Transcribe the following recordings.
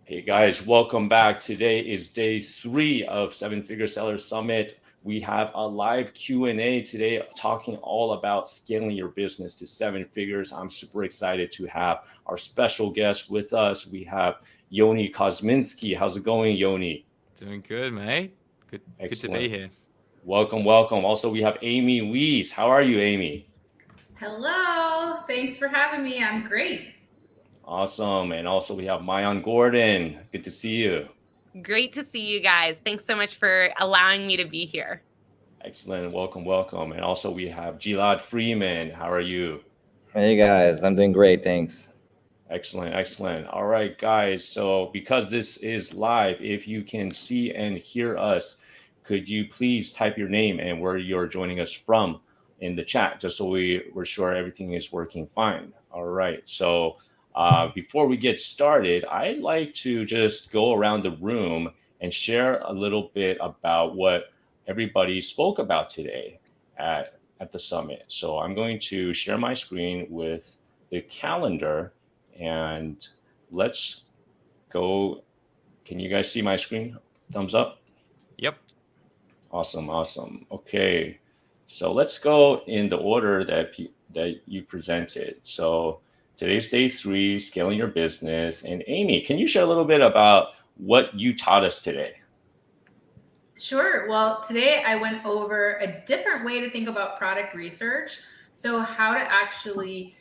Hey guys, welcome back. Today is day 3 of Seven Figure Seller Summit. We have a live Q&A today talking all about scaling your business to 7 figures. I'm super excited to have our special guest with us. We have Yoni Kosminski. How's it going, Yoni? Doing good, mate. Good to be Excellent. here. Welcome, welcome. Also, we have Amy Weiss. How are you, Amy? Hello. Thanks for having me. I'm great. Awesome. And also we have Mayan Gordon. Good to see you. Great to see you guys. Thanks so much for allowing me to be here. Excellent. Welcome, welcome. And also we have Gilad Freeman. How are you? Hey guys, I'm doing great, thanks. Excellent, excellent. All right, guys. So because this is live, if you can see and hear us, could you please type your name and where you're joining us from in the chat, just so we're sure everything is working fine. All right. So before we get started, I'd like to just go around the room and share a little bit about what everybody spoke about today at the summit. So I'm going to share my screen with the calendar and let's go. Can you guys see my screen? Thumbs up. Yep. Awesome, awesome. Okay, so let's go in the order that you presented. So today's day 3, scaling your business. And Amy, can you share a little bit about what you taught us today? Sure. Well, today I went over a different way to think about product research. So how to actually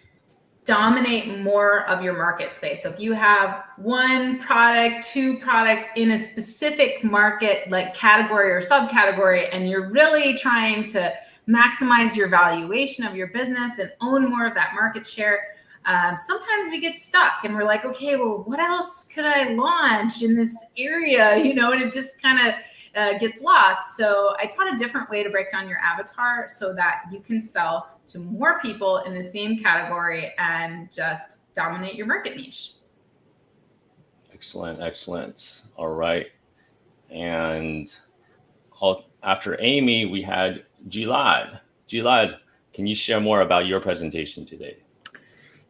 dominate more of your market space. So if you have one product, 2 products in a specific market, like category or subcategory, and you're really trying to maximize your valuation of your business and own more of that market share, sometimes we get stuck and we're like, okay, well, what else could I launch in this area? And it just kind of gets lost. So I taught a different way to break down your avatar so that you can sell to more people in the same category and just dominate your market niche. Excellent, excellent. All right. And after Amy, we had Gilad. Gilad, can you share more about your presentation today?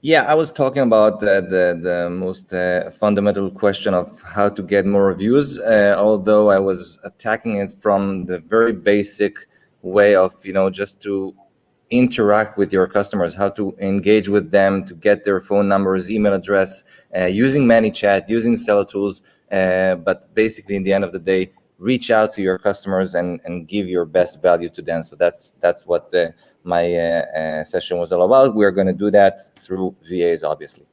Yeah, I was talking about the most fundamental question of how to get more reviews, although I was attacking it from the very basic way of, just to interact with your customers, how to engage with them, to get their phone numbers, email address, using ManyChat, using seller tools, but basically in the end of the day, reach out to your customers and give your best value to them. So that's what my session was all about. We're going to do that through VAs, obviously.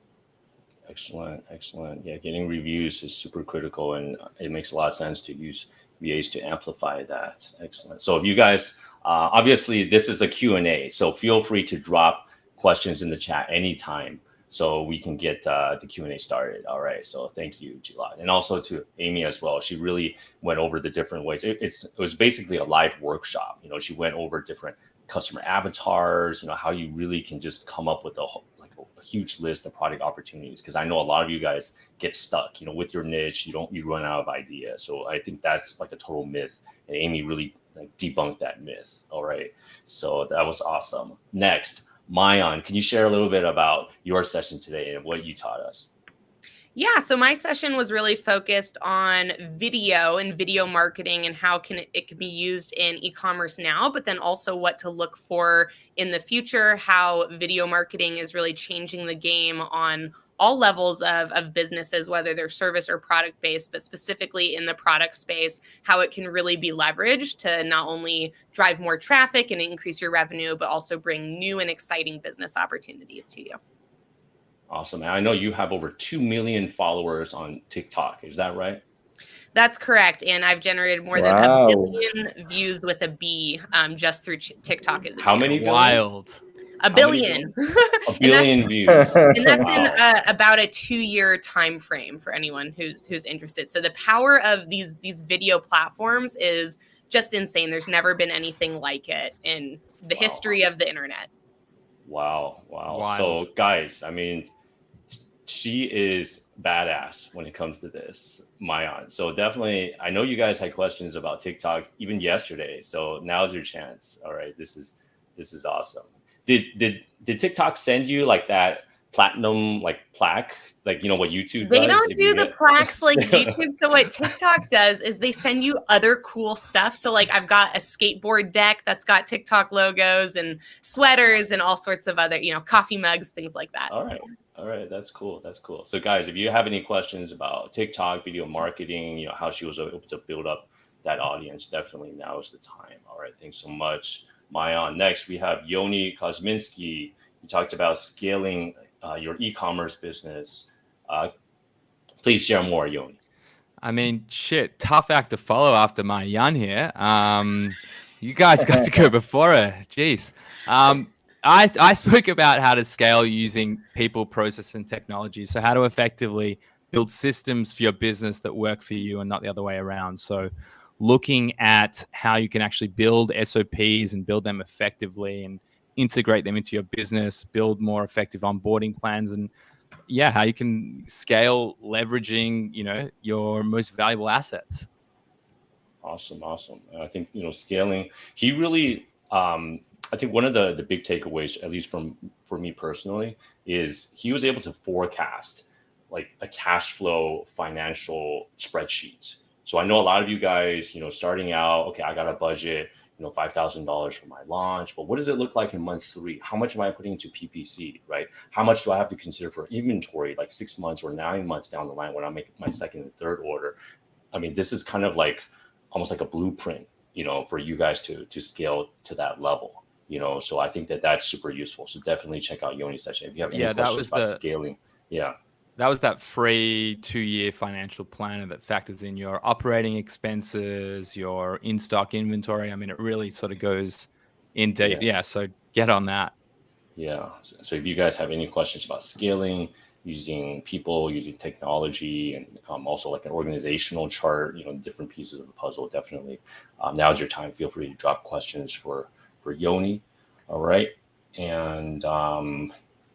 Excellent, excellent. Yeah, getting reviews is super critical, and it makes a lot of sense to use VAs to amplify that. Excellent. So if you guys, obviously this is a Q&A, so feel free to drop questions in the chat anytime so we can get the Q&A started. All right, so thank you, Gilad. And also to Amy as well. She really went over the different ways. It was basically a live workshop. She went over different customer avatars, how you really can just come up with a huge list of product opportunities, because I know a lot of you guys get stuck, with your niche. You run out of ideas. So I think that's like a total myth, and Amy really debunked that myth. All right, so that was awesome. Next, Mayan, can you share a little bit about your session today and what you taught us? Yeah, so my session was really focused on video and video marketing and how it can be used in e-commerce now, but then also what to look for in the future, how video marketing is really changing the game on all levels of businesses, whether they're service or product based, but specifically in the product space, how it can really be leveraged to not only drive more traffic and increase your revenue, but also bring new and exciting business opportunities to you. Awesome. And I know you have over 2 million followers on TikTok. Is that right? That's correct. And I've generated more than 1 billion views with a B just through TikTok. How many billion? Wild. 1 billion. A billion views. And that's in about a 2-year time frame for anyone who's interested. So the power of these video platforms is just insane. There's never been anything like it in the history of the internet. Wow. Wild. So guys, I mean, she is badass when it comes to this, Mayan. So definitely, I know you guys had questions about TikTok even yesterday. So now's your chance. All right, this is awesome. Did TikTok send you like that platinum like plaque, like what YouTube They does. don't if you do the get- plaques like YouTube. So what TikTok does is they send you other cool stuff. So like I've got a skateboard deck that's got TikTok logos and sweaters and all sorts of other, coffee mugs, things like that. All right, that's cool. So guys, if you have any questions about TikTok video marketing, how she was able to build up that audience, definitely now is the time. All right, thanks so much, Mayan. Next, we have Yoni Kosminski. You talked about scaling your e-commerce business. Please share more, Yoni. I mean, shit, tough act to follow after Mayan here. You guys got to go before her. Jeez. I spoke about how to scale using people, process, and technology. So how to effectively build systems for your business that work for you and not the other way around. So looking at how you can actually build SOPs and build them effectively and integrate them into your business, build more effective onboarding plans, and how you can scale leveraging, your most valuable assets. Awesome. I think, scaling, he really, I think one of the big takeaways, at least for me personally, is he was able to forecast like a cash flow financial spreadsheet. So I know a lot of you guys, starting out, okay, I got a budget, $5,000 for my launch, but what does it look like in month 3? How much am I putting into PPC, right? How much do I have to consider for inventory, like 6 months or 9 months down the line when I make my second and third order? I mean, this is kind of like almost like a blueprint, for you guys to scale to that level, So I think that's super useful. So definitely check out Yoni's session if you have any questions about scaling. Yeah. That was that free 2-year financial planner that factors in your operating expenses, your in-stock inventory. I mean, it really sort of goes in deep. Yeah. So get on that. Yeah. So if you guys have any questions about scaling, using people, using technology, and also like an organizational chart, different pieces of the puzzle, definitely now's your time. Feel free to drop questions for Yoni. All right. And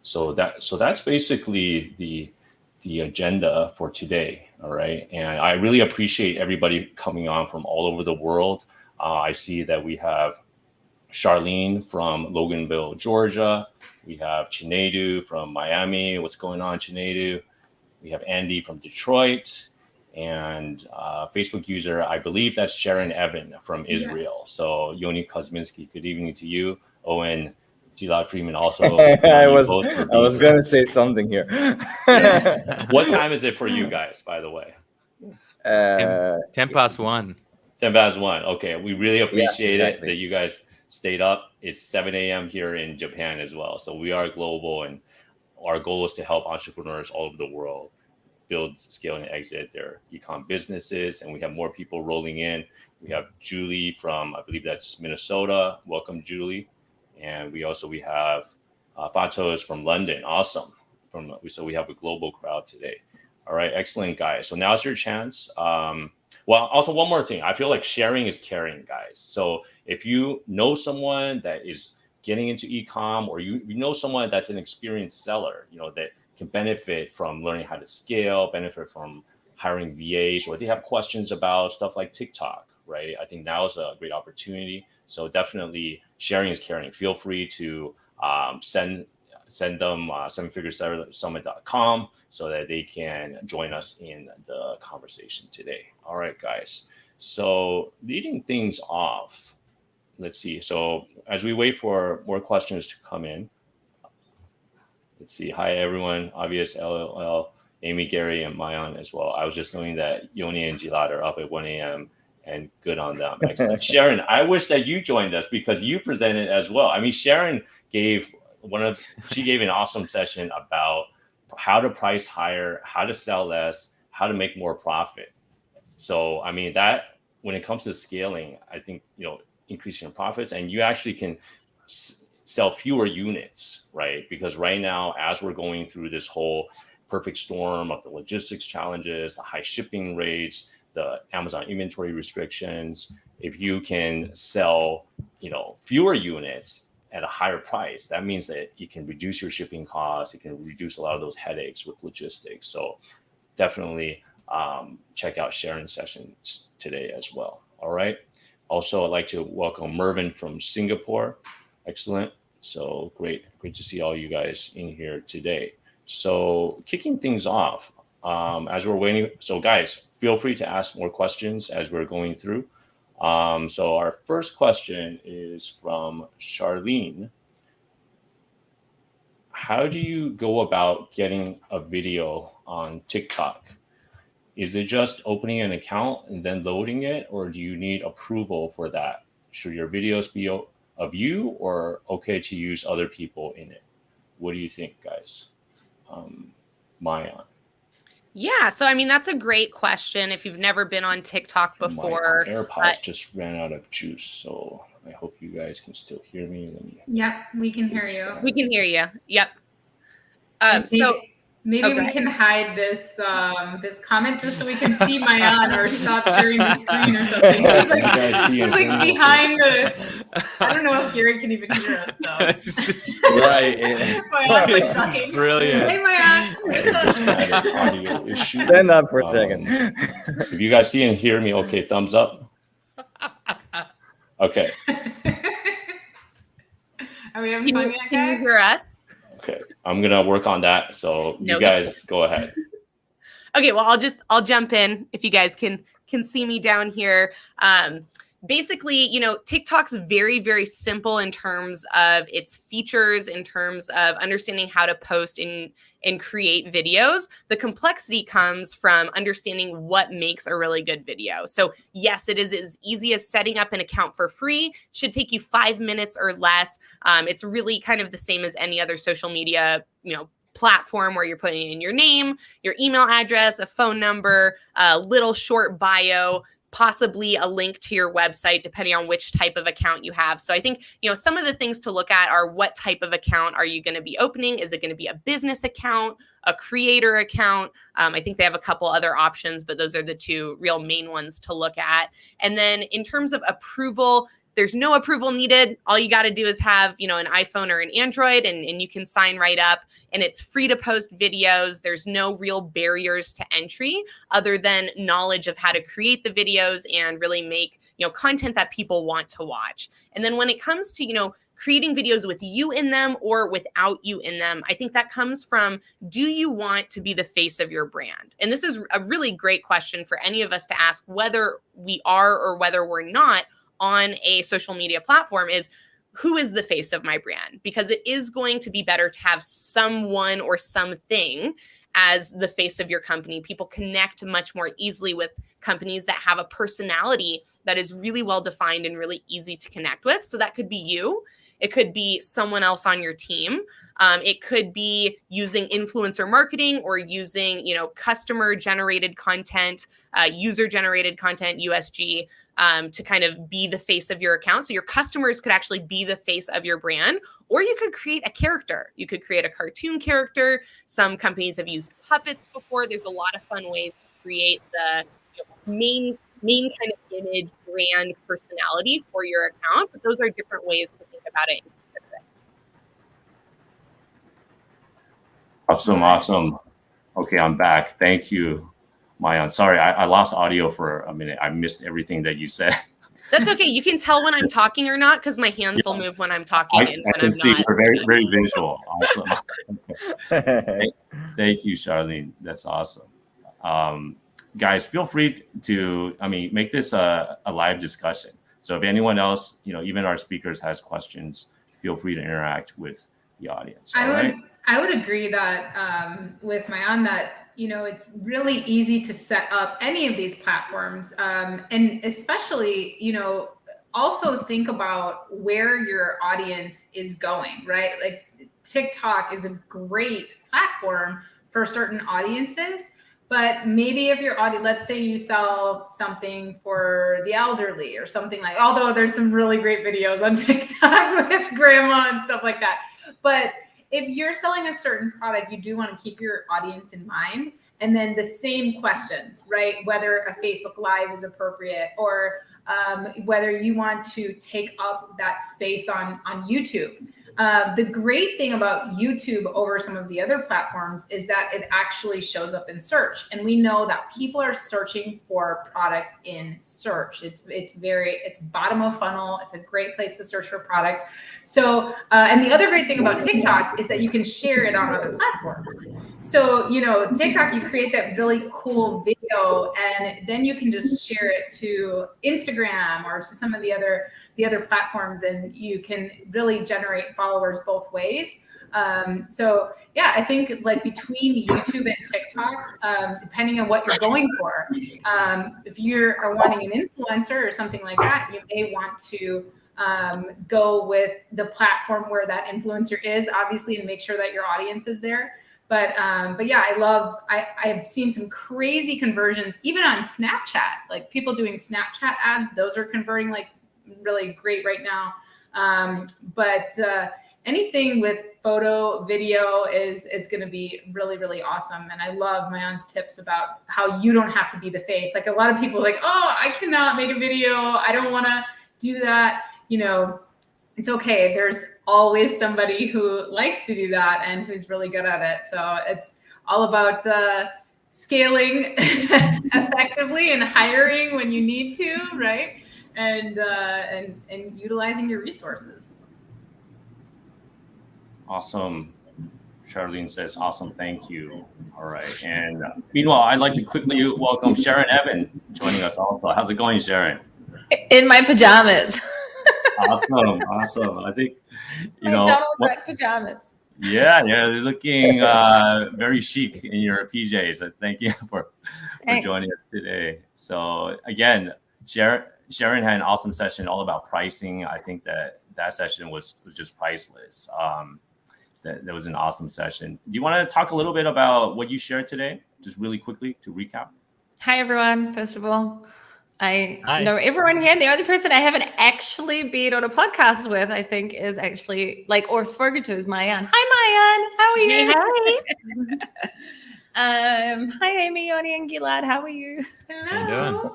so that's basically the agenda for today. All right. And I really appreciate everybody coming on from all over the world. I see that we have Charlene from Loganville, Georgia. We have Chinedu from Miami. What's going on, Chinedu? We have Andy from Detroit, and Facebook user, I believe that's Sharon Evan from Israel. So Yoni Kosminski, good evening to you. Owen Gilad Freeman also. I was going to say something here. What time is it for you guys, by the way? 10 past 1. 10 past 1. Okay. We really appreciate it exactly. that you guys stayed up. It's 7 a.m. here in Japan as well. So we are global, and our goal is to help entrepreneurs all over the world build, scale, and exit their e-com businesses. And we have more people rolling in. We have Julie from, I believe that's Minnesota. Welcome, Julie. And we have Fatos from London. Awesome. So we have a global crowd today. All right, excellent, guys. So now's your chance. Well, also one more thing. I feel like sharing is caring, guys. So if you know someone that is getting into e-com, or you know someone that's an experienced seller, that can benefit from learning how to scale, benefit from hiring VAs, or they have questions about stuff like TikTok, right? I think now is a great opportunity. So definitely sharing is caring. Feel free to send them sevenfiguresummit.com so that they can join us in the conversation today. All right, guys. So leading things off, let's see. So as we wait for more questions to come in, let's see. Hi, everyone. Obvious, LLL, Amy, Gary, and Mayan as well. I was just knowing that Yoni and Gilad are up at 1 a.m. and good on them. Excellent. Sharon, I wish that you joined us because you presented as well. I mean, Sharon gave an awesome session about how to price higher, how to sell less, how to make more profit. So, I mean, that when it comes to scaling, I think, increasing your profits, and you actually can sell fewer units, right? Because right now, as we're going through this whole perfect storm of the logistics challenges, the high shipping rates, the Amazon inventory restrictions, if you can sell, fewer units at a higher price, that means that you can reduce your shipping costs. You can reduce a lot of those headaches with logistics. So definitely check out Sharon's sessions today as well. All right. Also, I'd like to welcome Mervin from Singapore. Excellent. So great to see all you guys in here today. So kicking things off, as we're waiting, so guys, feel free to ask more questions as we're going through. So our first question is from Charlene. How do you go about getting a video on TikTok? Is it just opening an account and then loading it, or do you need approval for that? Should your videos be of you, or okay to use other people in it? What do you think, guys? Mayan. Yeah, so I mean, that's a great question. If you've never been on TikTok before, My AirPods just ran out of juice, so I hope you guys can still hear me. Yep, we can hear you. we can hear you. Yep. Maybe we can hide this this comment just so we can see Mayan, or stop sharing the screen or something. She's like behind the. I don't know if Gary can even hear us though. Right. Mayan's like talking. Brilliant. Hey Mayan. Audio issue. Stand up for a second. If you guys see and hear me, okay, thumbs up. Okay. Are we having fun yet, Can you guys? hear us? Okay, I'm gonna work on that. So you No. guys go ahead. Okay, well, I'll jump in if you guys can see me down here. Basically, TikTok's very, very simple in terms of its features, in terms of understanding how to post and create videos. The complexity comes from understanding what makes a really good video. So yes, it is as easy as setting up an account for free. Should take you 5 minutes or less. It's really kind of the same as any other social media, platform where you're putting in your name, your email address, a phone number, a little short bio, possibly a link to your website, depending on which type of account you have. So I think, some of the things to look at are what type of account are you going to be opening? Is it going to be a business account, a creator account? I think they have a couple other options, but those are the two real main ones to look at. And then in terms of approval, there's no approval needed. All you got to do is have, an iPhone or an Android, and you can sign right up. And it's free to post videos. There's no real barriers to entry other than knowledge of how to create the videos and really make, content that people want to watch. And then when it comes to, creating videos with you in them or without you in them, I think that comes from, do you want to be the face of your brand? And this is a really great question for any of us to ask, whether we are or whether we're not on a social media platform, is who is the face of my brand? Because it is going to be better to have someone or something as the face of your company. People connect much more easily with companies that have a personality that is really well defined and really easy to connect with. So that could be you. It could be someone else on your team. It could be using influencer marketing or using, customer generated content, user generated content, USG, to kind of be the face of your account. So your customers could actually be the face of your brand, or you could create a character. You could create a cartoon character. Some companies have used puppets before. There's a lot of fun ways to create the main kind of image, brand, personality for your account. But those are different ways to think about it and consider it. Awesome. Okay, I'm back. Thank you, Mayan. Sorry, I lost audio for a minute. I missed everything that you said. That's okay. You can tell when I'm talking or not because my hands will move when I'm talking and I when can I'm see not. we're very, very visual. Awesome. Thank you, Charlene. That's awesome. Guys, feel free to, make this a live discussion. So if anyone else, even our speakers has questions, feel free to interact with the audience. I would agree that with Mayan that, it's really easy to set up any of these platforms. And especially, also think about where your audience is going, right? Like TikTok is a great platform for certain audiences, but maybe if your audience, let's say you sell something for the elderly or something like, although there's some really great videos on TikTok with grandma and stuff like that. But if you're selling a certain product, you do want to keep your audience in mind. And then the same questions, right? Whether a Facebook Live is appropriate or whether you want to take up that space on YouTube. The great thing about YouTube over some of the other platforms is that it actually shows up in search. And we know that people are searching for products in search. It's bottom of funnel. It's a great place to search for products. So, and the other great thing about TikTok is that you can share it on other platforms. So, TikTok, you create that really cool video and then you can just share it to Instagram or to some of the other platforms, and you can really generate followers both ways. So yeah, I think like between YouTube and TikTok, depending on what you're going for, if you are wanting an influencer or something like that, you may want to go with the platform where that influencer is, obviously, and make sure that your audience is there. But yeah, I've seen some crazy conversions, even on Snapchat, like people doing Snapchat ads, those are converting like really great right now. But anything with photo, video is going to be really, really awesome. And I love Maayan's tips about how you don't have to be the face. Like a lot of people are like, oh, I cannot make a video. I don't want to do that. It's okay. There's always somebody who likes to do that and who's really good at it. So it's all about scaling effectively and hiring when you need to, right? And utilizing your resources. Awesome. Charlene says, awesome, thank you. All right. And meanwhile, I'd like to quickly welcome Sharon Evan joining us also. How's it going, Sharon? In my pajamas. Awesome. I think, Donald Duck pajamas. Yeah, you're looking very chic in your PJs. Thank you for joining us today. So again, Sharon had an awesome session all about pricing. I think that session was just priceless. That was an awesome session. Do you want to talk a little bit about what you shared today, just really quickly to recap? Hi, everyone. First of all, I know everyone here. And the only person I haven't actually been on a podcast with, I think, is actually or spoken to is Maayan. Hi, Maayan. How are you? Hi. Hi, Amy, Yoni, and Gilad. How are you? Hello.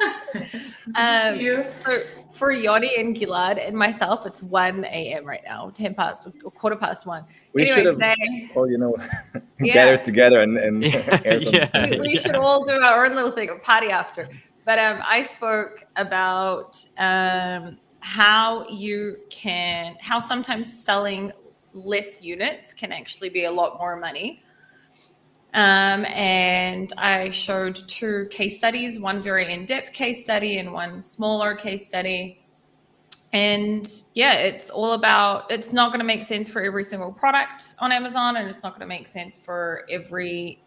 How you doing? For Yoni and Gilad and myself, it's 1 a.m. right now, 10 past or quarter past 1. We anyway, should have today, gathered together and we should all do our own little thing, a party after. But I spoke about how sometimes selling less units can actually be a lot more money. And I showed 2 case studies, one very in-depth case study and one smaller case study. And yeah, it's all about, it's not going to make sense for every single product on Amazon, and it's not going to make sense for every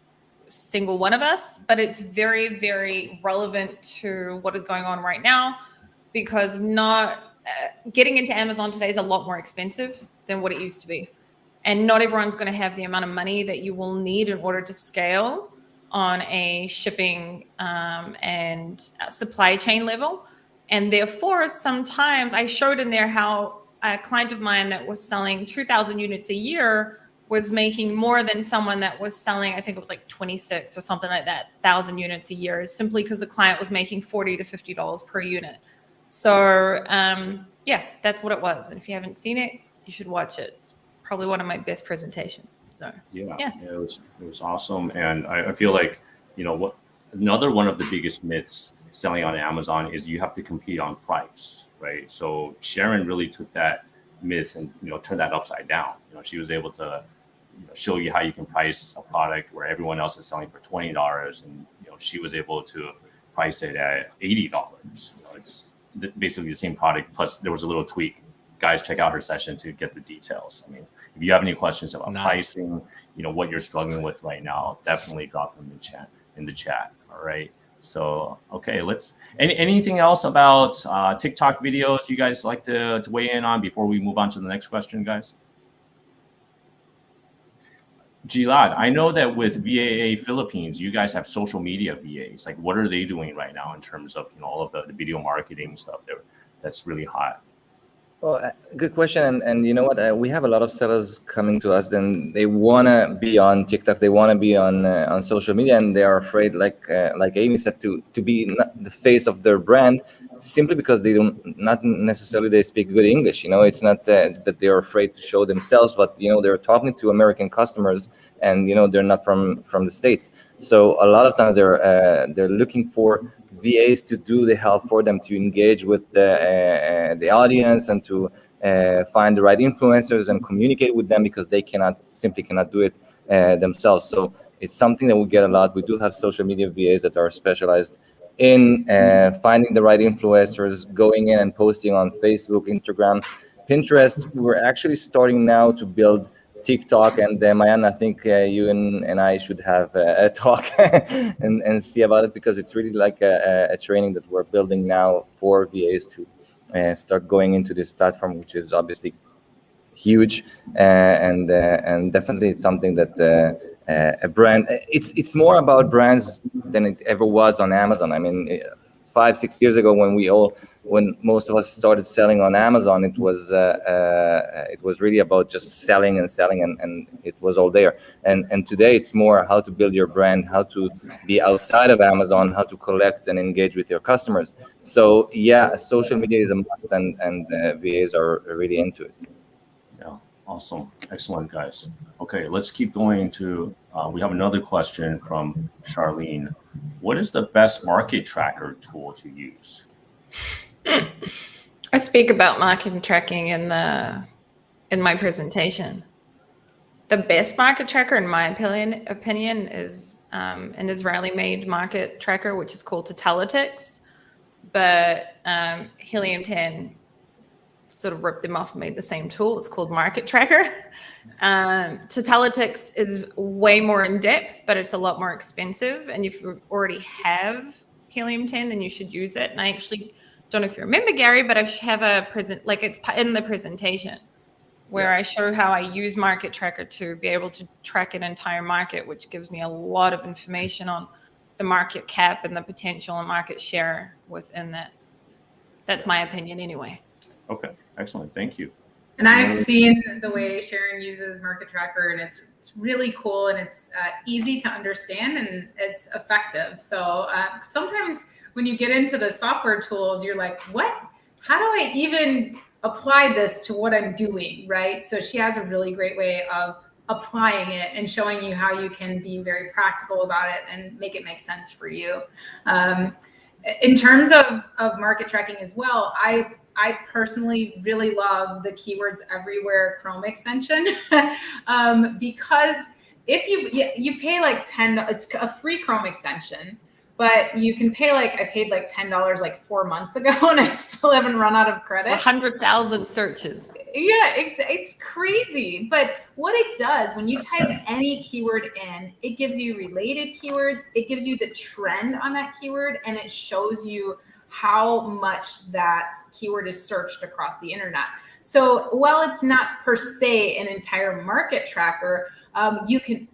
single one of us, but it's very, very relevant to what is going on right now, because getting into Amazon today is a lot more expensive than what it used to be. And not everyone's going to have the amount of money that you will need in order to scale on a shipping and supply chain level. And therefore, sometimes I showed in there how a client of mine that was selling 2,000 units a year was making more than someone that was selling, I think it was like 26 or something like that, 1,000 units a year, simply because the client was making $40 to $50 per unit. So yeah, that's what it was. And if you haven't seen it, you should watch it. It's probably one of my best presentations. So yeah. It was awesome. And I feel like, another one of the biggest myths selling on Amazon is you have to compete on price, right? So Sharon really took that myth and turned that upside down. She was able to show you how you can price a product where everyone else is selling for $20, and she was able to price it at $80. It's basically the same product, plus there was a little tweak. Guys, check out her session to get the details. I mean, if you have any questions about pricing, what you're struggling with right now, definitely drop them in the chat. All right. So, okay, anything else about TikTok videos you guys like to weigh in on before we move on to the next question, guys? Gilad, I know that with VAA Philippines, you guys have social media VAs. Like, what are they doing right now in terms of all of the video marketing stuff that's really hot? Well, good question. And you know what? We have a lot of sellers coming to us, and they want to be on TikTok. They want to be on social media, and they are afraid, like Amy said, to be not the face of their brand. simply because they not necessarily they speak good English. It's not that they're afraid to show themselves, but they're talking to American customers, and they're not from the States. So a lot of times they're looking for VAs to do the help for them, to engage with the audience, and to find the right influencers and communicate with them, because they simply cannot do it themselves. So it's something that we get a lot. We do have social media VAs that are specialized in finding the right influencers, going in and posting on Facebook, Instagram, Pinterest. We're actually starting now to build TikTok, and Mayan, I think you and I should have a talk and see about it, because it's really like a training that we're building now for VAs to start going into this platform, which is obviously huge, and definitely it's something that a brand. It's more about brands than it ever was on Amazon. I mean, 5-6 years ago, when most of us started selling on Amazon, it was really about just selling, and it was all there. And today it's more how to build your brand, how to be outside of Amazon, how to collect and engage with your customers. So yeah, social media is a must, and VAs are really into it. Yeah, awesome, excellent, guys. Okay, let's keep going to. We have another question from Charlene. What is the best market tracker tool to use? I speak about market tracking in my presentation. The best market tracker, in my opinion, is an Israeli-made market tracker, which is called Totalitics. But Helium 10 sort of ripped them off and made the same tool. It's called Market Tracker. Totalitics is way more in depth, but it's a lot more expensive. And if you already have Helium 10, then you should use it. And I actually don't know if you remember, Gary, but I have it's in the presentation where I show how I use Market Tracker to be able to track an entire market, which gives me a lot of information on the market cap and the potential and market share within that. That's my opinion anyway. Okay, excellent. Thank you. And I've seen the way Sharon uses Market Tracker, and it's really cool, and it's easy to understand, and it's effective. So sometimes when you get into the software tools, you're like, what? How do I even apply this to what I'm doing, right? So she has a really great way of applying it and showing you how you can be very practical about it and make it make sense for you. In terms of market tracking as well, I personally really love the Keywords Everywhere Chrome extension because if you pay like $10, it's a free Chrome extension, but you can pay I paid like $10 like 4 months ago, and I still haven't run out of credit. 100,000 searches. Yeah, it's crazy. But what it does, when you type any keyword in, it gives you related keywords. It gives you the trend on that keyword, and it shows you how much that keyword is searched across the internet. So while it's not per se an entire market tracker,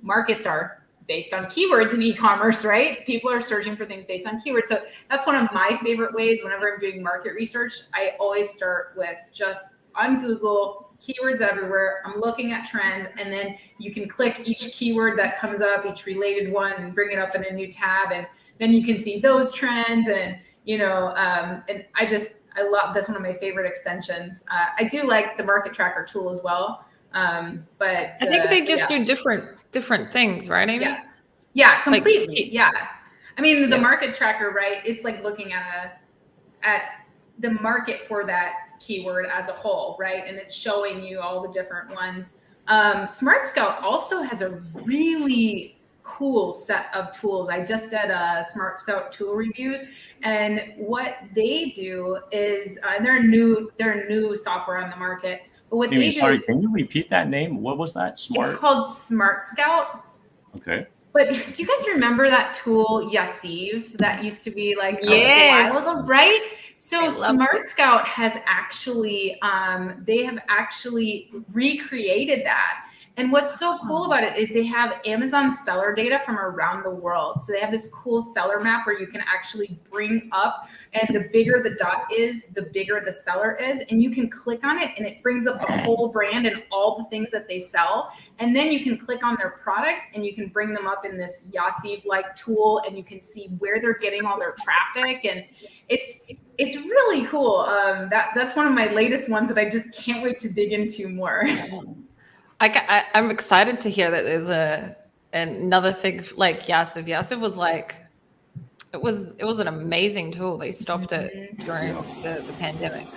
markets are based on keywords in e-commerce, right? People are searching for things based on keywords. So that's one of my favorite ways. Whenever I'm doing market research, I always start with just on Google, Keywords Everywhere. I'm looking at trends, and then you can click each keyword that comes up, each related one, and bring it up in a new tab. And then you can see those trends, and and I love this, one of my favorite extensions. I do like the Market Tracker tool as well. But I think they just do different things, right, Amy? Yeah, completely. Yeah. I mean, the Market Tracker, right? It's like looking at the market for that keyword as a whole, right? And it's showing you all the different ones. Smart Scout also has a really cool set of tools. I just did a Smart Scout tool review, and what they do is they're a new software on the market. But what they do is, can you repeat that name? What was that? It's called Smart Scout. Okay. But do you guys remember that tool, Yassiv, that used to be like a while ago, right? So Smart Scout has actually, they have actually recreated that. And what's so cool about it is they have Amazon seller data from around the world. So they have this cool seller map where you can actually bring up, and the bigger the dot is, the bigger the seller is. And you can click on it and it brings up the whole brand and all the things that they sell. And then you can click on their products and you can bring them up in this Yasiv-like tool, and you can see where they're getting all their traffic. And it's really cool. That's one of my latest ones that I just can't wait to dig into more. I'm excited to hear that there's another thing like Yasiv. Yasiv was like, it was an amazing tool. They stopped it during the pandemic.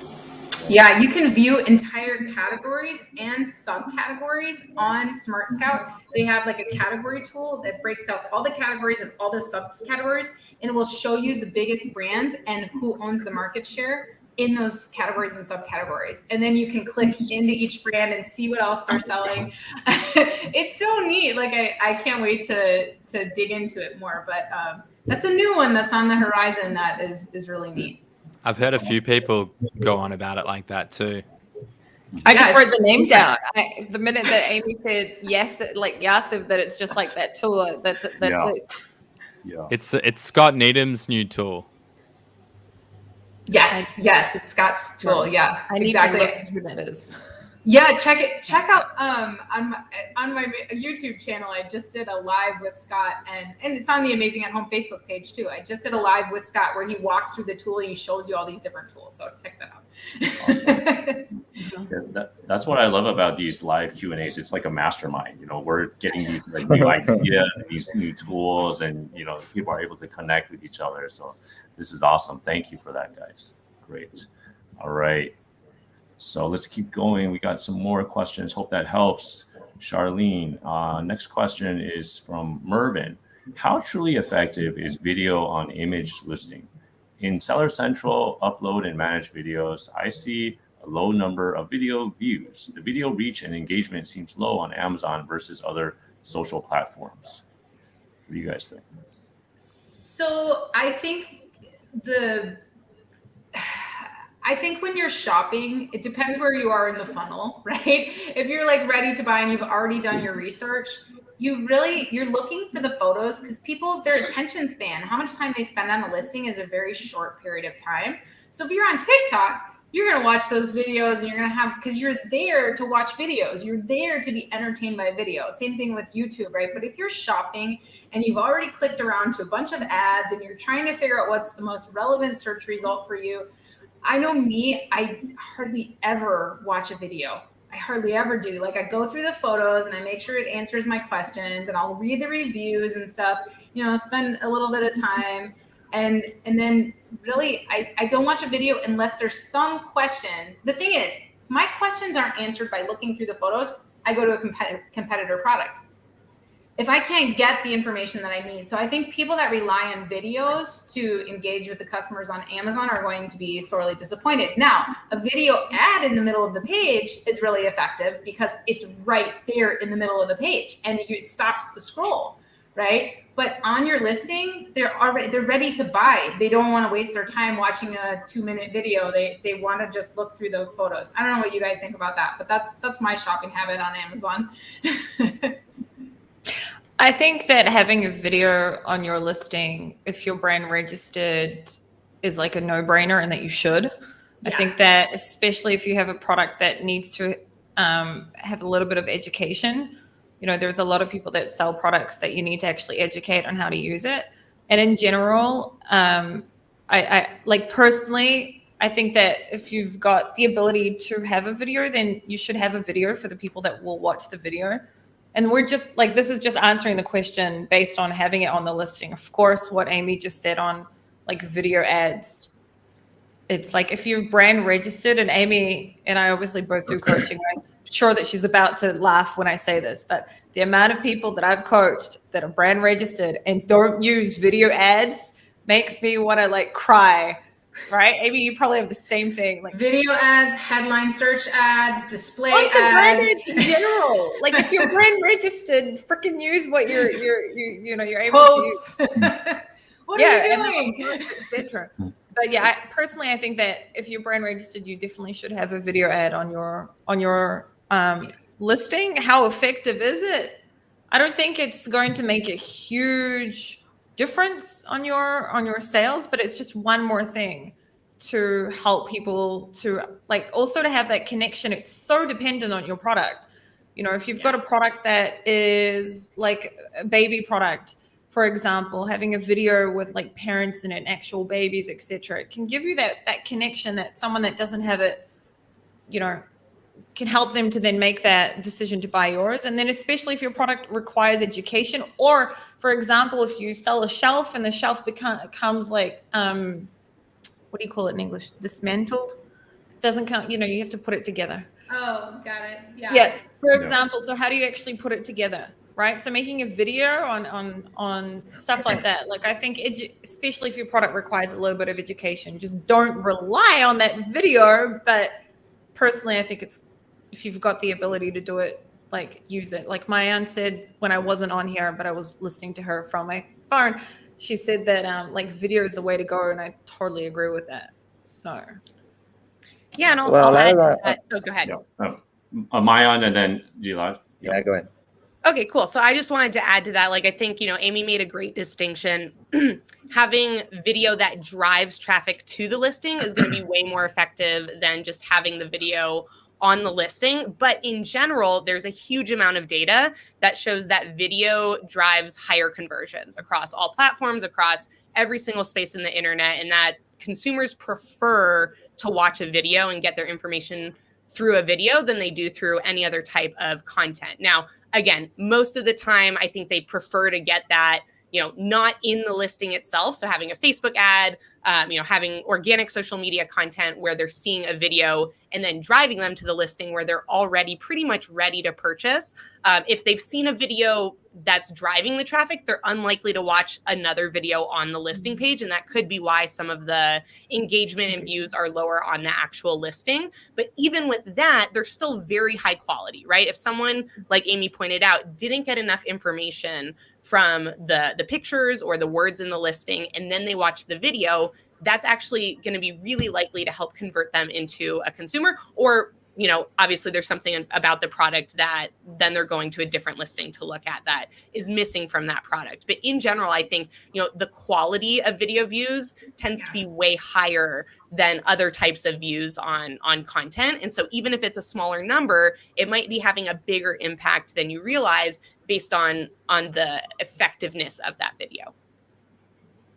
Yeah, you can view entire categories and subcategories on Smart Scout. They have like a category tool that breaks out all the categories and all the subcategories, and it will show you the biggest brands and who owns the market share in those categories and subcategories. And then you can click into each brand and see what else they're selling. It's so neat. Like I can't wait to dig into it more, but that's a new one that's on the horizon that is really neat. I've heard a few people go on about it like that too. I just wrote the name down. The minute that Amy said yes, like Yasiv, that it's just like that tool. That's it. Yeah. It's Scott Needham's new tool. Yes, it's Scott's tool. Yeah, I need exactly. to look who that is. Yeah, check out on my YouTube channel. I just did a live with Scott, and it's on the Amazing at Home Facebook page too. I just did a live with Scott where he walks through the tool and he shows you all these different tools. So check that out. Yeah, that's what I love about these live Q&As. It's like a mastermind. We're getting these like new ideas, these new tools, and people are able to connect with each other. So this is awesome. Thank you for that, guys. Great. All right. So let's keep going. We got some more questions. Hope that helps. Charlene, next question is from Mervin. How truly effective is video on image listing? In Seller Central, upload and manage videos, I see a low number of video views. The video reach and engagement seems low on Amazon versus other social platforms. What do you guys think? So I think when you're shopping, it depends where you are in the funnel, right? If you're like ready to buy and you've already done your research, you're looking for the photos because people, their attention span, how much time they spend on a listing is a very short period of time. So if you're on TikTok, you're going to watch those videos and you're going to because you're there to watch videos. You're there to be entertained by video. Same thing with YouTube, right? But if you're shopping and you've already clicked around to a bunch of ads and you're trying to figure out what's the most relevant search result for you, I know me, I hardly ever watch a video. I hardly ever do. Like I go through the photos and I make sure it answers my questions and I'll read the reviews and stuff, spend a little bit of time. And then really, I don't watch a video unless there's some question. The thing is, if my questions aren't answered by looking through the photos, I go to a competitor product. If I can't get the information that I need. So I think people that rely on videos to engage with the customers on Amazon are going to be sorely disappointed. Now, a video ad in the middle of the page is really effective because it's right there in the middle of the page and it stops the scroll, right? But on your listing, they're ready to buy. They don't want to waste their time watching a 2-minute video. They want to just look through the photos. I don't know what you guys think about that, but that's my shopping habit on Amazon. I think that having a video on your listing, if you're brand registered, is like a no-brainer and that you should. Yeah. I think that especially if you have a product that needs to have a little bit of education, there's a lot of people that sell products that you need to actually educate on how to use it. And in general, I like personally, I think that if you've got the ability to have a video, then you should have a video for the people that will watch the video. And we're just like, this is just answering the question based on having it on the listing. Of course, what Amy just said on like video ads, it's like if you're brand registered, and Amy and I obviously both do coaching, I'm sure that she's about to laugh when I say this, but the amount of people that I've coached that are brand registered and don't use video ads makes me want to like cry. Right? Amy, you probably have the same thing. Like video ads, headline search ads, display ads. Branded in general. Like if you're brand registered, freaking use what you're able to use. What are you doing? Etc. But yeah, personally, I think that if you're brand registered, you definitely should have a video ad on your listing, how effective is it? I don't think it's going to make a huge difference on your sales, but it's just one more thing to help people to like also to have that connection. It's so dependent on your product. You know, if you've got a product that is like a baby product, for example, having a video with like parents in it, actual babies, etc., it can give you that connection that someone that doesn't have it, you know, can help them to then make that decision to buy yours. And then especially if your product requires education, or for example, if you sell a shelf and the shelf becomes like, what do you call it in English? Dismantled? It doesn't count, you know, you have to put it together. Oh, got it. Yeah. Yeah. For example, so how do you actually put it together? Right. So making a video on stuff like that. Like I think, especially if your product requires a little bit of education, just don't rely on that video. But personally, I think it's, if you've got the ability to do it, like use it. Like my aunt said when I wasn't on here, but I was listening to her from my phone, she said that like video is the way to go. And I totally agree with that. So. Yeah. And I'll add to that. Oh, go ahead. Yeah. Mayan and then Gilad. Yeah, go ahead. Okay, cool. So I just wanted to add to that. Like, I think, you know, Amy made a great distinction. Having video that drives traffic to the listing is going to be way more effective than just having the video on the listing. But in general, there's a huge amount of data that shows that video drives higher conversions across all platforms, across every single space in the internet, and that consumers prefer to watch a video and get their information through a video than they do through any other type of content. Now, again, most of the time, I think they prefer to get that, you know, not in the listing itself. So having a Facebook ad, you know, having organic social media content where they're seeing a video and then driving them to the listing where they're already pretty much ready to purchase. If they've seen a video that's driving the traffic, they're unlikely to watch another video on the listing page. And that could be why some of the engagement and views are lower on the actual listing. But even with that, they're still very high quality, right? If someone, like Amy pointed out, didn't get enough information from the pictures or the words in the listing, and then they watch the video, that's actually going to be really likely to help convert them into a consumer. Or, you know, obviously there's something about the product that then they're going to a different listing to look at that is missing from that product. But in general, I think, you know, the quality of video views tends to be way higher than other types of views on content. And so even if it's a smaller number, it might be having a bigger impact than you realize based on the effectiveness of that video.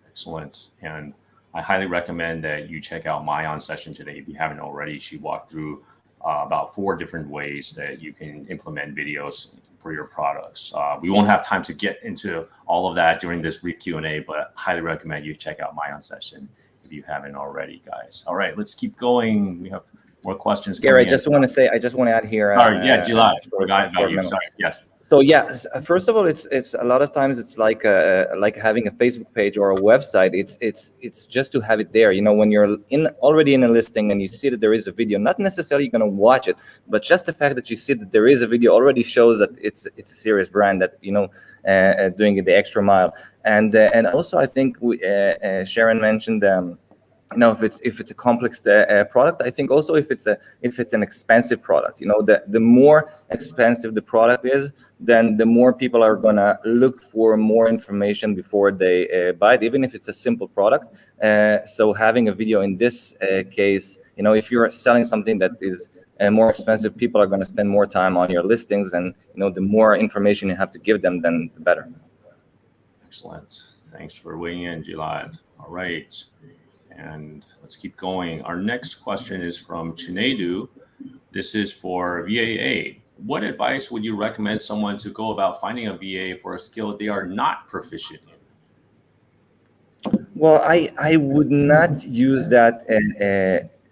Excellent. And I highly recommend that you check out Mayan's session today if you haven't already. She walked through about 4 different ways that you can implement videos for your products. We won't have time to get into all of that during this brief Q&A, but highly recommend you check out Mayan's session if you haven't already, guys. All right, let's keep going. We have more questions. Gary, I just want to add here. Yeah, Gilad, forgot about you. Sorry. Yes. So yeah, first of all, it's a lot of times it's like having a Facebook page or a website. It's just to have it there. You know, when you're already in a listing and you see that there is a video, not necessarily going to watch it, but just the fact that you see that there is a video already shows that it's a serious brand that, you know, doing it the extra mile. And also I think Sharon mentioned. You know, if it's a complex product, I think also if it's an expensive product, you know, the more expensive the product is, then the more people are gonna look for more information before they buy it, even if it's a simple product. So having a video in this case, you know, if you're selling something that is more expensive, people are gonna spend more time on your listings, and you know, the more information you have to give them, then the better. Excellent. Thanks for weighing in, Gilad. All right. And let's keep going. Our next question is from Chinedu. This is for VAA. What advice would you recommend someone to go about finding a VA for a skill they are not proficient in? Well, I would not use that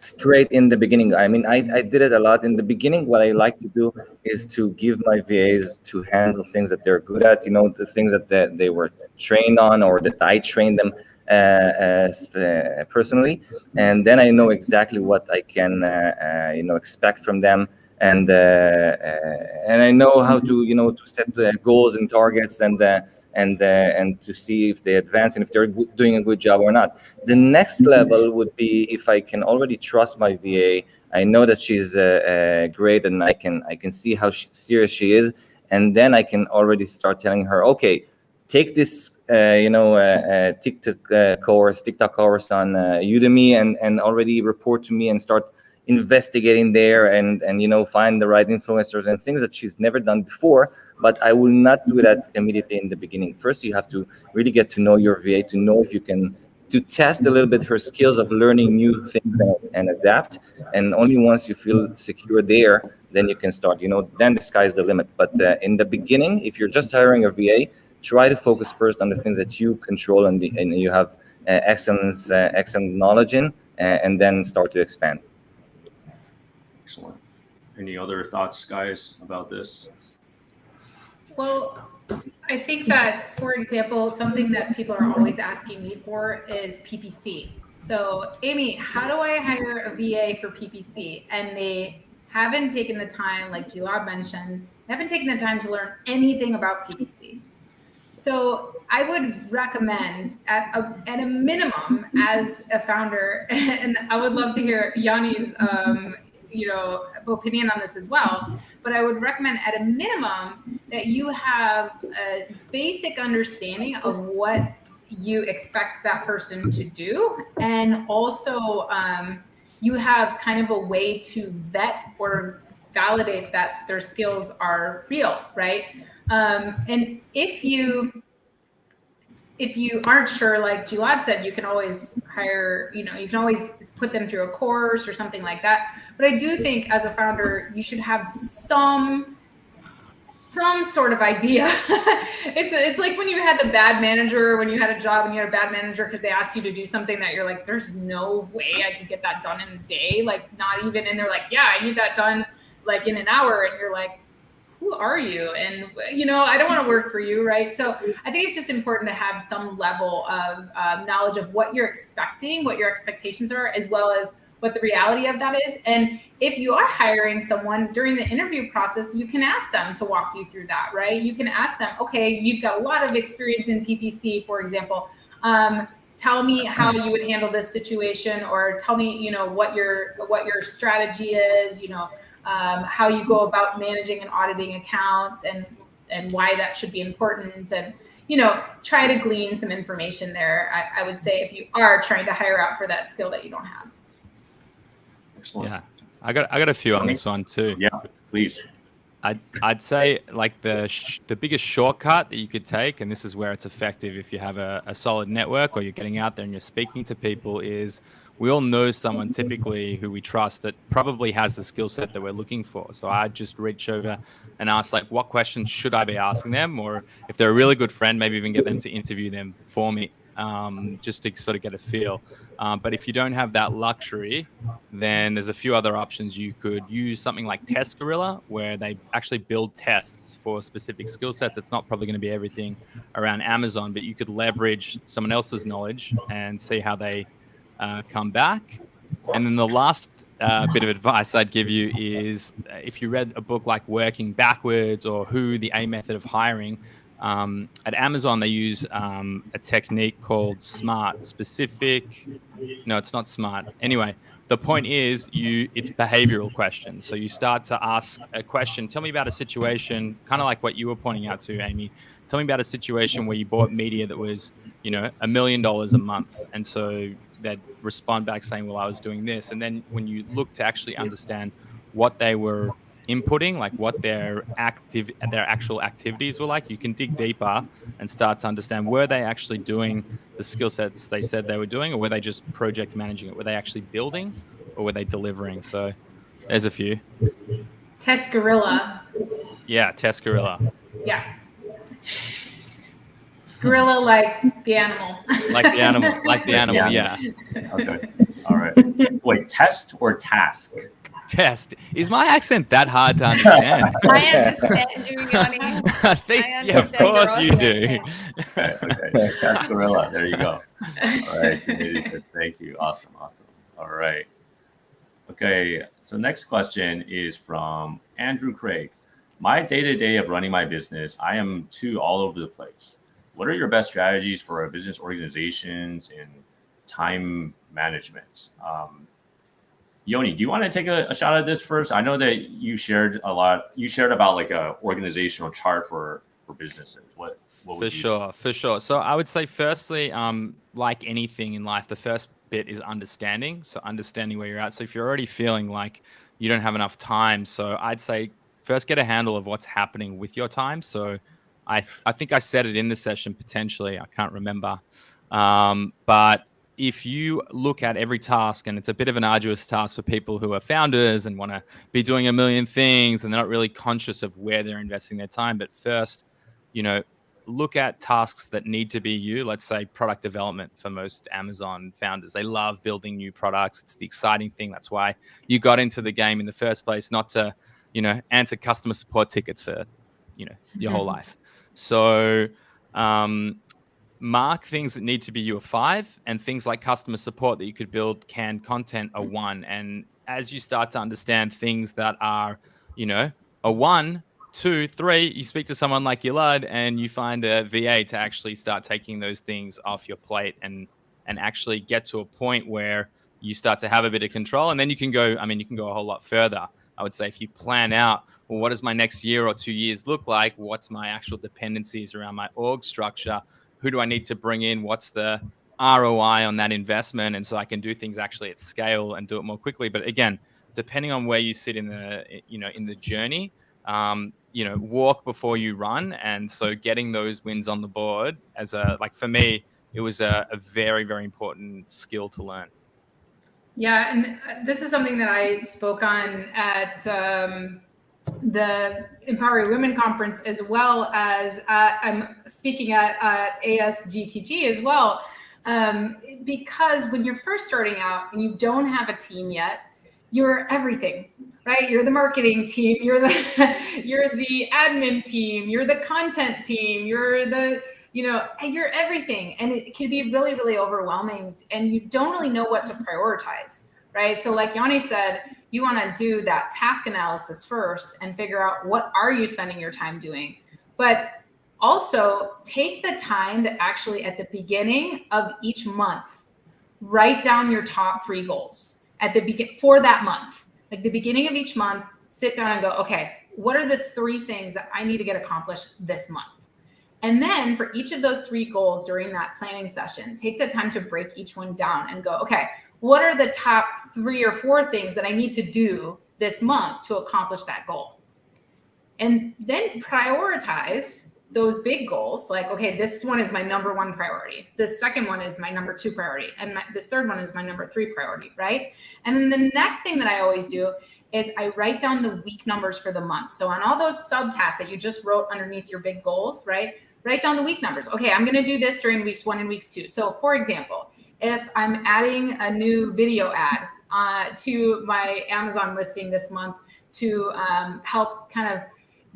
straight in the beginning. I mean, I did it a lot in the beginning. What I like to do is to give my VAs to handle things that they're good at, you know, the things that they were trained on or that I trained them personally, and then I know exactly what I can you know, expect from them, and I know how to, you know, to set goals and targets, and to see if they advance and if they're doing a good job or not. The next level would be if I can already trust my VA I know that she's great, and I can see how serious she is, and then I can already start telling her, okay, take this TikTok course on Udemy, and already report to me and start investigating there, and find the right influencers and things that she's never done before. But I will not do that immediately in the beginning. First, you have to really get to know your VA, to know if you can, to test a little bit her skills of learning new things and adapt. And only once you feel secure there, then you can start, then the sky's the limit. But in the beginning, if you're just hiring a VA, try to focus first on the things that you control and you have excellent knowledge in, and then start to expand. Excellent. Any other thoughts, guys, about this? Well, I think that, for example, something that people are always asking me for is PPC. So, Amy, how do I hire a VA for PPC? And they haven't taken the time, like Gilad mentioned, haven't taken the time to learn anything about PPC. So I would recommend at a minimum, as a founder, and I would love to hear Yanni's opinion on this as well, but I would recommend at a minimum that you have a basic understanding of what you expect that person to do, and also you have kind of a way to vet or validate that their skills are real, right? And if you aren't sure, like Gilad said, you can always hire, you can always put them through a course or something like that. But I do think as a founder, you should have some sort of idea. It's like when you had the bad manager, when you had a job and you had a bad manager because they asked you to do something that you're like, there's no way I could get that done in a day. Like not even, and they're like, yeah, I need that done like in an hour. And you're like, who are you? And, I don't want to work for you, right? So I think it's just important to have some level of knowledge of what you're expecting, what your expectations are, as well as what the reality of that is. And if you are hiring someone during the interview process, you can ask them to walk you through that, right? You can ask them, okay, you've got a lot of experience in PPC, for example. Tell me how you would handle this situation, or tell me, what your strategy is, how you go about managing and auditing accounts, and why that should be important, and try to glean some information there. I would say if you are trying to hire out for that skill that you don't have. Excellent. Yeah, I got a few on this one too. Yeah, please. I'd say like the biggest shortcut that you could take, and this is where it's effective if you have a solid network or you're getting out there and you're speaking to people, is we all know someone typically who we trust that probably has the skill set that we're looking for. So I just reach over and ask, like, what questions should I be asking them? Or if they're a really good friend, maybe even get them to interview them for me, just to sort of get a feel. But if you don't have that luxury, then there's a few other options. You could use something like Test Gorilla, where they actually build tests for specific skill sets. It's not probably going to be everything around Amazon, but you could leverage someone else's knowledge and see how they come back. And then the last bit of advice I'd give you is if you read a book like Working Backwards or Who, the A Method of Hiring, at Amazon they use a technique called SMART, specific. No, it's not SMART. Anyway, the point is it's behavioral questions. So you start to ask a question. Tell me about a situation, kind of like what you were pointing out to, Amy. Tell me about a situation where you bought media that was, $1 million a month. And so they'd respond back saying, well, I was doing this. And then when you look to actually understand what they were inputting, like what their actual activities were like, you can dig deeper and start to understand, were they actually doing the skill sets they said they were doing, or were they just project managing it? Were they actually building, or were they delivering? So there's a few. Test Gorilla. Yeah, Test Gorilla. Yeah. Gorilla, like the animal. Like the animal, yeah. Okay. All right. Wait, test or task? Test. Is my accent that hard to understand? I understand you, Yanni. I think, yeah, of course you do. Okay. Test Gorilla. There you go. All right. Jamie says thank you. Awesome. All right. Okay. So next question is from Andrew Craig. My day-to-day of running my business, I am too all over the place. What are your best strategies for our business organizations and time management? Yoni, do you want to take a shot at this first? I know that you shared a lot. You shared about like a organizational chart for businesses. What would For sure. So I would say, firstly, like anything in life, the first bit is understanding. So understanding where you're at. So if you're already feeling like you don't have enough time, so I'd say first get a handle of what's happening with your time. So I think I said it in the session potentially. I can't remember, but if you look at every task, and it's a bit of an arduous task for people who are founders and want to be doing a million things and they're not really conscious of where they're investing their time. But first, look at tasks that need to be you. Let's say product development for most Amazon founders. They love building new products. It's the exciting thing. That's why you got into the game in the first place, not to, answer customer support tickets for, your whole life. So, mark things that need to be you a 5, and things like customer support that you could build canned content a 1. And as you start to understand things that are, a 1, 2, 3, you speak to someone like Gilad and you find a VA to actually start taking those things off your plate and actually get to a point where you start to have a bit of control. And then you can go a whole lot further. I would say if you plan out, well, what does my next year or 2 years look like? What's my actual dependencies around my org structure? Who do I need to bring in? What's the ROI on that investment? And so I can do things actually at scale and do it more quickly. But again, depending on where you sit in the journey, walk before you run. And so getting those wins on the board for me, it was a very, very important skill to learn. Yeah. And this is something that I spoke on at the Empowering Women Conference, as well as I'm speaking at ASGTG as well. Because when you're first starting out and you don't have a team yet, you're everything, right? You're the marketing team, you're the admin team, you're the content team, you're everything. And it can be really, really overwhelming, and you don't really know what to prioritize, right? So like Yoni said, you want to do that task analysis first and figure out what are you spending your time doing. But also take the time to actually, at the beginning of each month, write down your top 3 goals for that month. Like the beginning of each month, sit down and go, okay, what are the 3 things that I need to get accomplished this month? And then for each of those 3 goals during that planning session, take the time to break each one down and go, okay, what are the top 3 or 4 things that I need to do this month to accomplish that goal? And then prioritize those big goals. Like, okay, this one is my number 1 priority. The second one is my number 2 priority. And this third one is my number 3 priority, right? And then the next thing that I always do is I write down the week numbers for the month. So on all those subtasks that you just wrote underneath your big goals, right? Write down the week numbers. Okay, I'm going to do this during weeks 1 and weeks 2. So for example, if I'm adding a new video ad to my Amazon listing this month to help kind of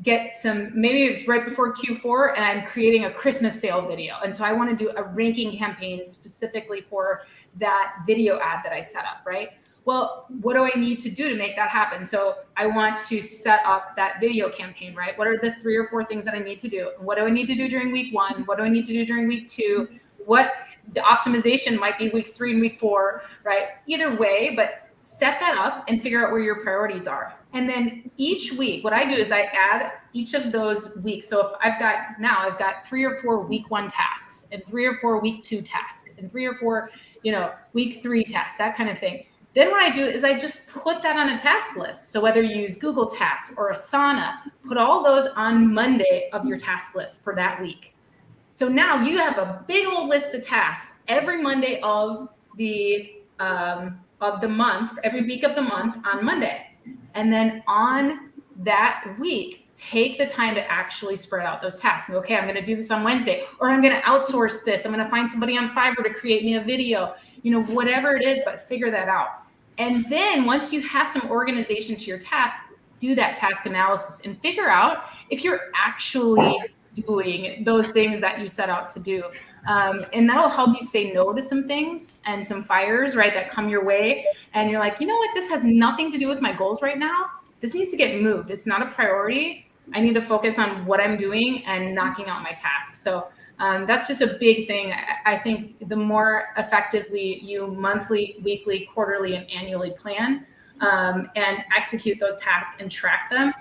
get some, maybe it's right before Q4 and I'm creating a Christmas sale video. And so I want to do a ranking campaign specifically for that video ad that I set up, right? Well, what do I need to do to make that happen? So I want to set up that video campaign, right? What are the 3 or 4 things that I need to do? What do I need to do during week 1? What do I need to do during week 2? What the optimization might be weeks 3 and week 4, right? Either way, but set that up and figure out where your priorities are. And then each week, what I do is I add each of those weeks. So if I've got 3 or 4 week 1 tasks and 3 or 4 week 2 tasks and 3 or 4, week 3 tasks, that kind of thing. Then what I do is I just put that on a task list. So whether you use Google Tasks or Asana, put all those on Monday of your task list for that week. So now you have a big old list of tasks every Monday of the month, every week of the month on Monday. And then on that week, take the time to actually spread out those tasks. Okay, I'm going to do this on Wednesday, or I'm going to outsource this. I'm going to find somebody on Fiverr to create me a video, whatever it is, but figure that out. And then once you have some organization to your task, do that task analysis and figure out if you're actually doing those things that you set out to do. And that'll help you say no to some things and some fires, right, that come your way. And you're like, you know what, this has nothing to do with my goals right now. This needs to get moved. It's not a priority. I need to focus on what I'm doing and knocking out my tasks. So that's just a big thing. I think the more effectively you monthly, weekly, quarterly, and annually plan, and execute those tasks and track them,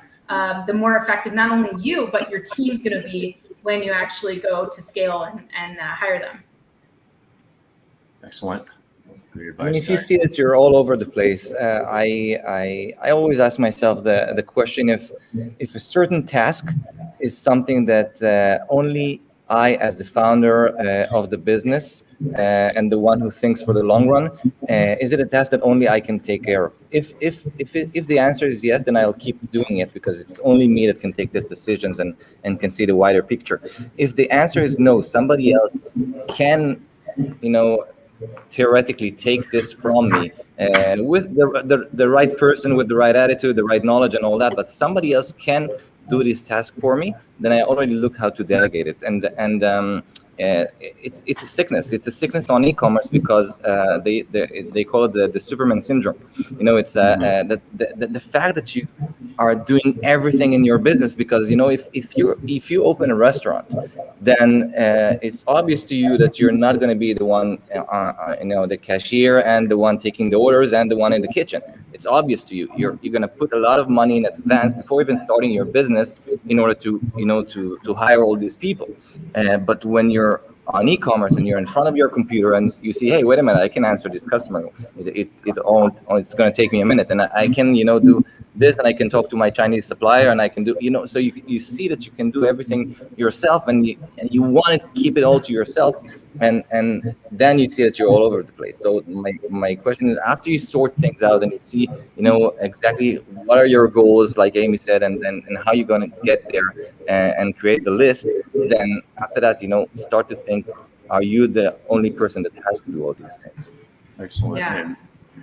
the more effective not only you, but your team's going to be when you actually go to scale and hire them. Excellent. Great I mean, advice if you there. see that you're all over the place, I always ask myself the question if a certain task is something that only I, as the founder of the business and the one who thinks for the long run, is it a task that only I can take care of? If the answer is yes, then I'll keep doing it because it's only me that can take these decisions and can see the wider picture. If the answer is no, somebody else can, theoretically take this from me with the right person, with the right attitude, the right knowledge and all that, but somebody else can do this task for me, then I already look how to delegate it. And it's a sickness. It's a sickness on e-commerce because they call it the Superman syndrome. It's the fact that you are doing everything in your business, because if you open a restaurant, then it's obvious to you that you're not going to be the one, the cashier and the one taking the orders and the one in the kitchen. It's obvious to you. You're going to put a lot of money in advance before even starting your business in order to hire all these people. But when you're on e-commerce and you're in front of your computer and you see, hey, wait a minute, I can answer this customer. It's going to take me a minute, and I can do this, and I can talk to my Chinese supplier, and I can do so you see that you can do everything yourself, and you want to keep it all to yourself, and then you see that you're all over the place. So my question is, after you sort things out and you see exactly what are your goals, like Amy said, and how you're going to get there and create the list, then after that start to think, are you the only person that has to do all these things? Excellent. Yeah.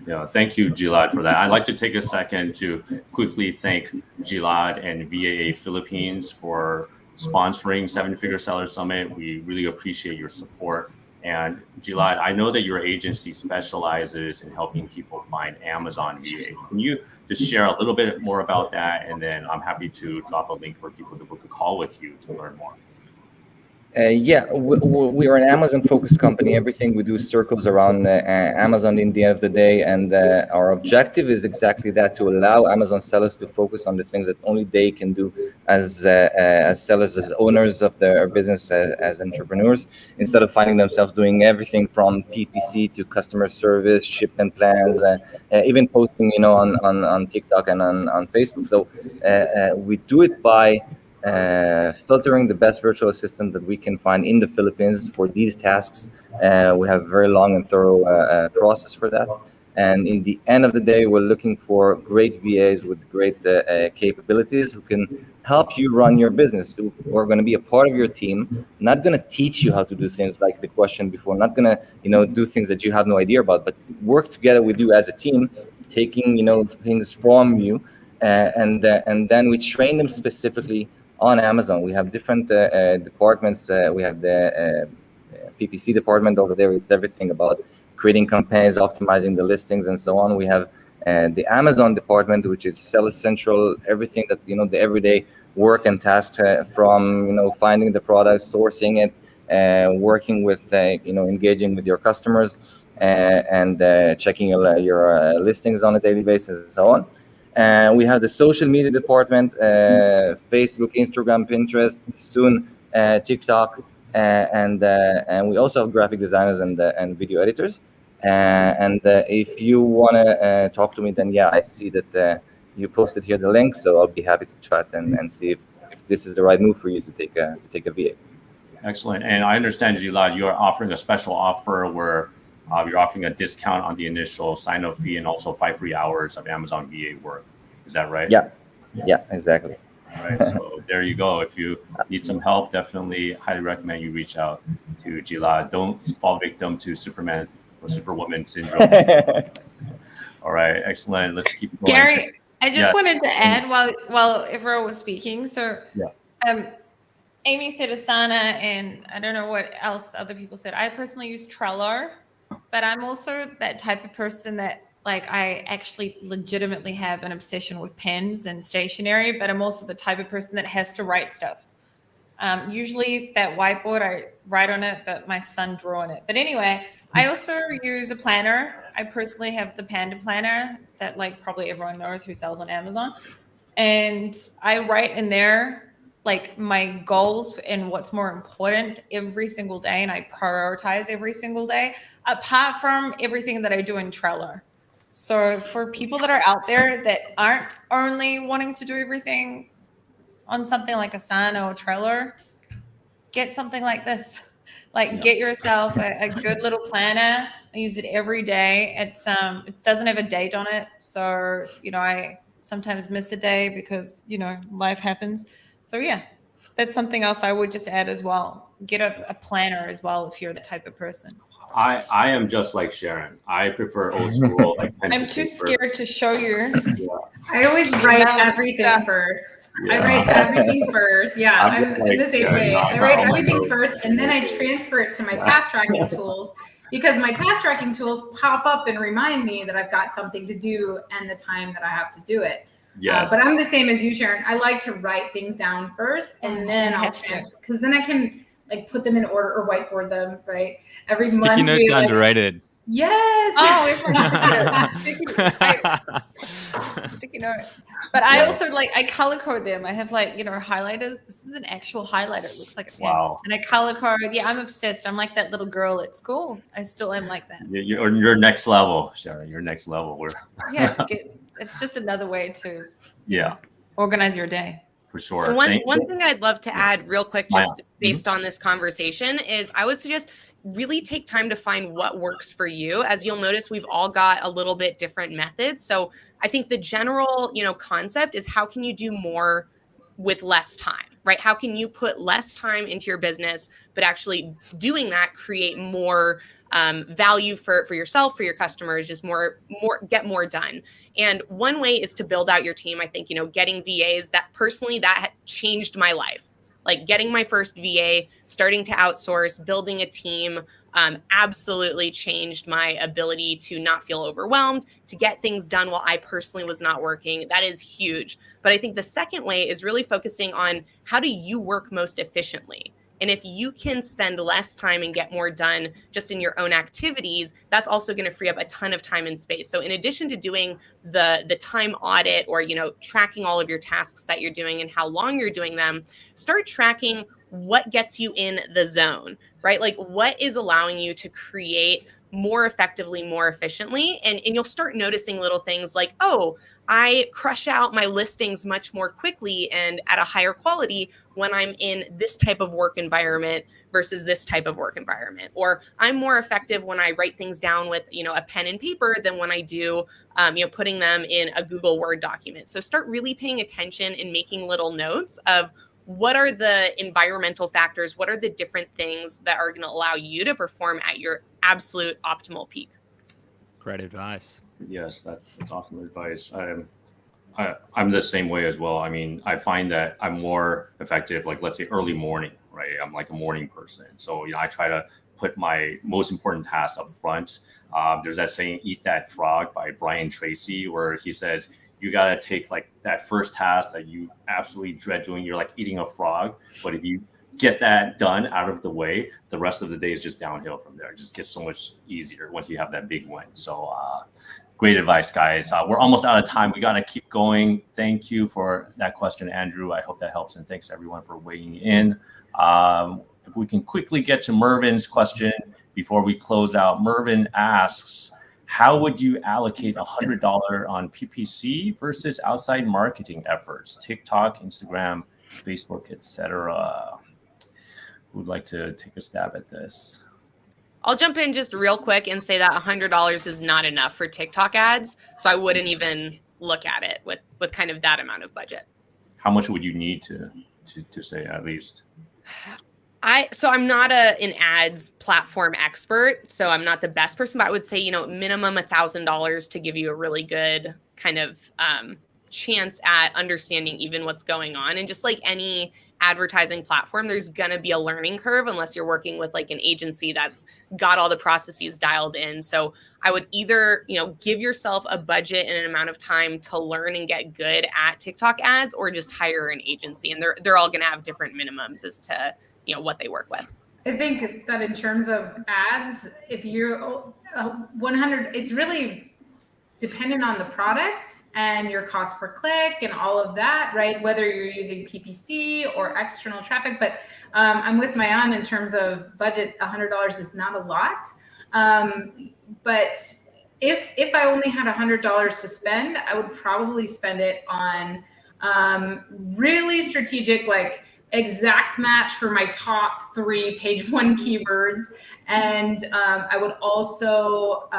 And, thank you, Gilad, for that. I'd like to take a second to quickly thank Gilad and VAA Philippines for sponsoring Seven Figure Seller Summit. We really appreciate your support. And Gilad, I know that your agency specializes in helping people find Amazon VAs. Can you just share a little bit more about that? And then I'm happy to drop a link for people to book a call with you to learn more. We are an Amazon-focused company. Everything we do circles around Amazon in the end of the day, and our objective is exactly that: to allow Amazon sellers to focus on the things that only they can do as sellers, as owners of their business, as entrepreneurs, instead of finding themselves doing everything from PPC to customer service, shipment plans, even posting, on TikTok and on Facebook. So we do it by filtering the best virtual assistant that we can find in the Philippines for these tasks. We have a very long and thorough process for that. And in the end of the day, we're looking for great VAs with great capabilities who can help you run your business, who are going to be a part of your team, not going to teach you how to do things like the question before, not going to, do things that you have no idea about, but work together with you as a team, taking, things from you. And then we train them specifically on Amazon. We have different departments. We have the PPC department over there. It's everything about creating campaigns, optimizing the listings, and so on. We have the Amazon department, which is Seller Central, everything that, the everyday work and tasks from, finding the product, sourcing it, working with, engaging with your customers, and checking your listings on a daily basis, and so on. We have the social media department, Facebook, Instagram, Pinterest, soon TikTok, and we also have graphic designers and video editors. And if you want to talk to me, then I see that you posted here the link, so I'll be happy to chat and see if this is the right move for you to take a VA. Excellent. And I understand, Gilad, you're offering a special offer where you're offering a discount on the initial sign-up fee and also 5 free hours of Amazon VA work. Is that right? Yeah, exactly. All right, so there you go. If you need some help, definitely highly recommend you reach out to Gilad. Don't fall victim to Superman or Superwoman syndrome. All right, excellent. Let's keep going. Gary, I just Yes. wanted to add while everyone was speaking. So, Yeah. Amy said Asana, and I don't know what else other people said. I personally use Trello, but I'm also that type of person that I actually legitimately have an obsession with pens and stationery, but I'm also the type of person that has to write stuff. Usually that whiteboard, I write on it, but my son drew on it. But anyway, I also use a planner. I personally have the Panda planner that like probably everyone knows who sells on Amazon. And I write in there like my goals and what's more important every single day. And I prioritize every single day, apart from everything that I do in Trello. So for people that are out there that aren't only wanting to do everything on something like Asana or Trello, get something like this. Like get yourself a good little planner. I use it every day. It's it doesn't have a date on it. So, I sometimes miss a day because, life happens. So yeah, that's something else I would just add as well. Get a planner as well if you're the type of person. I am just like Sharon. I prefer old school, like pen to I'm too paper. scared to show you. I always write everything first. I write everything first. Yeah, I'm the same way. I write everything first, and then I transfer it to my task tracking tools, because my task tracking tools pop up and remind me that I've got something to do and the time that I have to do it. Yes. But I'm the same as you, Sharon. I like to write things down first, and then I'll transfer, because then I can like put them in order or whiteboard them, right? Every month. Sticky notes are underrated. Yes. Oh, sticky notes. But I also I color code them. I have highlighters. This is an actual highlighter. It looks like a pen. Wow. And I color code. Yeah, I'm obsessed. I'm like that little girl at school. I still am like that. You're next level, Sharon. You're next level. It's just another way to organize your day. For sure. One thing I'd love to add real quick, just based on this conversation, is I would suggest really take time to find what works for you. As you'll notice, we've all got a little bit different methods. So I think the general, concept is how can you do more with less time, right? How can you put less time into your business, but actually doing that create more value for yourself, for your customers, just get more done. And one way is to build out your team. I think, getting VAs, that personally, that changed my life. Like getting my first VA, starting to outsource, building a team, absolutely changed my ability to not feel overwhelmed, to get things done while I personally was not working. That is huge. But I think the second way is really focusing on how do you work most efficiently? And if you can spend less time and get more done just in your own activities, that's also going to free up a ton of time and space. So in addition to doing the time audit or, tracking all of your tasks that you're doing and how long you're doing them, start tracking what gets you in the zone, right? Like what is allowing you to create more effectively, more efficiently. And you'll start noticing little things like, oh, I crush out my listings much more quickly and at a higher quality when I'm in this type of work environment versus this type of work environment. Or I'm more effective when I write things down with, a pen and paper than when I do, putting them in a Google Word document. So start really paying attention and making little notes of what are the environmental factors, what are the different things that are going to allow you to perform at your absolute optimal peak. Great advice. Yes, that's awesome advice. I'm the same way as well. I mean, I find that I'm more effective, like let's say early morning, right? I'm like a morning person. So, I try to put my most important tasks up front. There's that saying, "Eat that frog" by Brian Tracy, where he says, you got to take like that first task that you absolutely dread doing. You're like eating a frog. But if you get that done out of the way, the rest of the day is just downhill from there. It just gets so much easier once you have that big win. So great advice, guys. We're almost out of time. We got to keep going. Thank you for that question, Andrew. I hope that helps. And thanks everyone for weighing in. If we can quickly get to Mervin's question before we close out. Mervin asks, how would you allocate $100 on PPC versus outside marketing efforts? TikTok, Instagram, Facebook, etc. Who would like to take a stab at this? I'll jump in just real quick and say that $100 is not enough for TikTok ads. So I wouldn't even look at it with kind of that amount of budget. How much would you need to say at least? I'm not an ads platform expert, so I'm not the best person, but I would say, minimum $1,000 to give you a really good kind of chance at understanding even what's going on. And just like any advertising platform, there's going to be a learning curve unless you're working with like an agency that's got all the processes dialed in. So I would either, give yourself a budget and an amount of time to learn and get good at TikTok ads, or just hire an agency. And they're all going to have different minimums as to, what they work with. I think that in terms of ads, if you're 100, it's really dependent on the product and your cost per click and all of that, right? Whether you're using PPC or external traffic, but I'm with Maayan in terms of budget. $100 is not a lot, but if I only had $100 to spend, I would probably spend it on really strategic, like exact match for my top 3 page 1 keywords. And I would also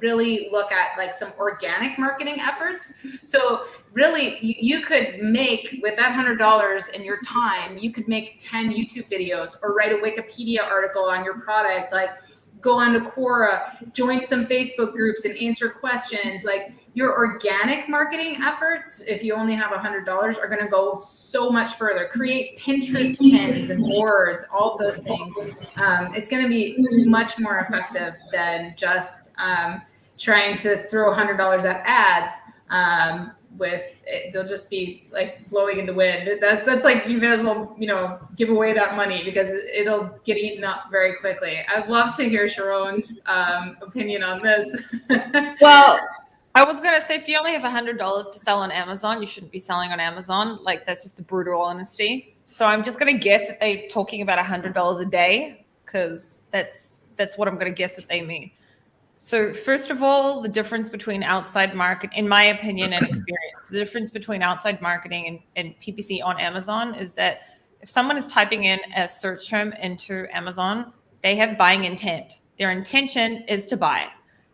really look at like some organic marketing efforts. So really you could make, with that $100 and your time, you could make 10 YouTube videos or write a Wikipedia article on your product, like go on to Quora, join some Facebook groups and answer questions. Like your organic marketing efforts, if you only have $100, are going to go so much further. Create Pinterest pins and boards, all of those things. It's going to be much more effective than just trying to throw $100 at ads. They'll just be like blowing in the wind. That's like, you may as well, give away that money because it'll get eaten up very quickly. I'd love to hear Sharon's opinion on this. Well, I was going to say, if you only have $100 to sell on Amazon, you shouldn't be selling on Amazon. Like, that's just a brutal honesty. So I'm just going to guess that they're talking about $100 a day, because that's what I'm going to guess that they mean. So first of all, the difference between outside market, in my opinion and experience, the difference between outside marketing and PPC on Amazon is that if someone is typing in a search term into Amazon, they have buying intent. Their intention is to buy.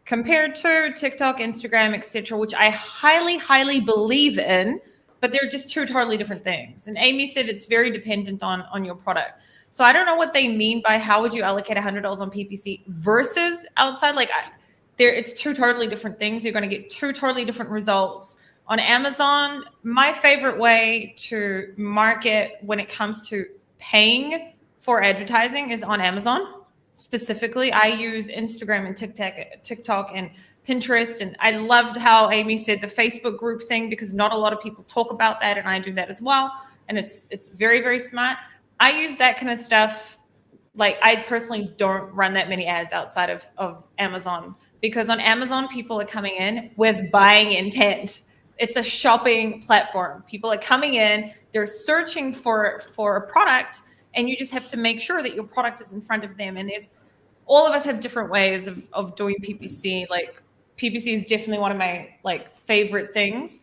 Compared to TikTok, Instagram, etc., which I highly, highly believe in, but they're just 2 totally different things. And Amy said it's very dependent on your product. So I don't know what they mean by how would you allocate $100 on PPC versus outside. Like, it's 2 totally different things. You're going to get 2 totally different results. On Amazon, my favorite way to market when it comes to paying for advertising is on Amazon. Specifically, I use Instagram and TikTok and Pinterest. And I loved how Amy said the Facebook group thing, because not a lot of people talk about that, and I do that as well. And it's very, very smart. I use that kind of stuff. Like, I personally don't run that many ads outside of Amazon, because on Amazon, people are coming in with buying intent. It's a shopping platform. People are coming in, they're searching for a product, and you just have to make sure that your product is in front of them. And all of us have different ways of doing PPC. Like, PPC is definitely one of my favorite things,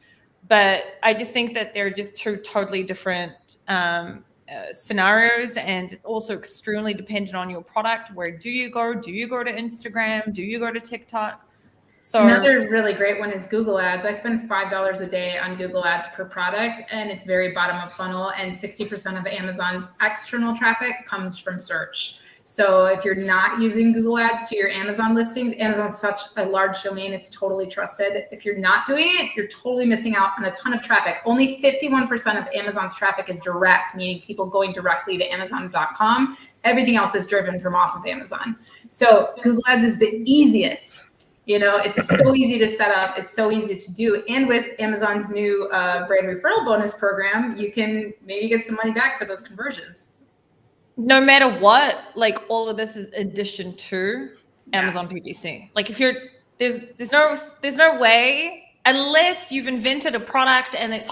but I just think that they're just 2 totally different scenarios, and it's also extremely dependent on your product. Where do you go? Do you go to Instagram? Do you go to TikTok? So another really great one is Google Ads. I spend $5 a day on Google Ads per product, and it's very bottom of funnel, and 60% of Amazon's external traffic comes from search. So if you're not using Google Ads to your Amazon listings, Amazon's such a large domain, it's totally trusted. If you're not doing it, you're totally missing out on a ton of traffic. Only 51% of Amazon's traffic is direct, meaning people going directly to Amazon.com. Everything else is driven from off of Amazon. So Google Ads is the easiest. It's so easy to set up. It's so easy to do. And with Amazon's new brand referral bonus program, you can maybe get some money back for those conversions. No matter what, all of this is addition to Amazon PPC. Like, if there's no way, unless you've invented a product and it's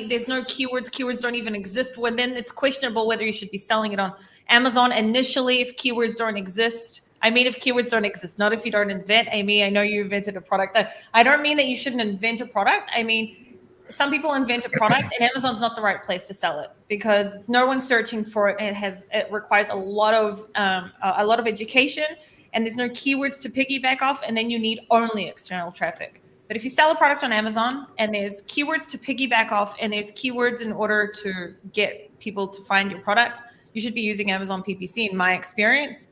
there's no keywords don't even exist, when then it's questionable whether you should be selling it on Amazon initially if keywords don't exist. I mean, if keywords don't exist, not if you don't invent. Amy, I know you invented a product. I don't mean that you shouldn't invent a product. I mean, some people invent a product and Amazon's not the right place to sell it, because no one's searching for it. It requires a lot of education, and there's no keywords to piggyback off, and then you need only external traffic. But if you sell a product on Amazon and there's keywords to piggyback off, and there's keywords in order to get people to find your product, you should be using Amazon PPC, in my experience.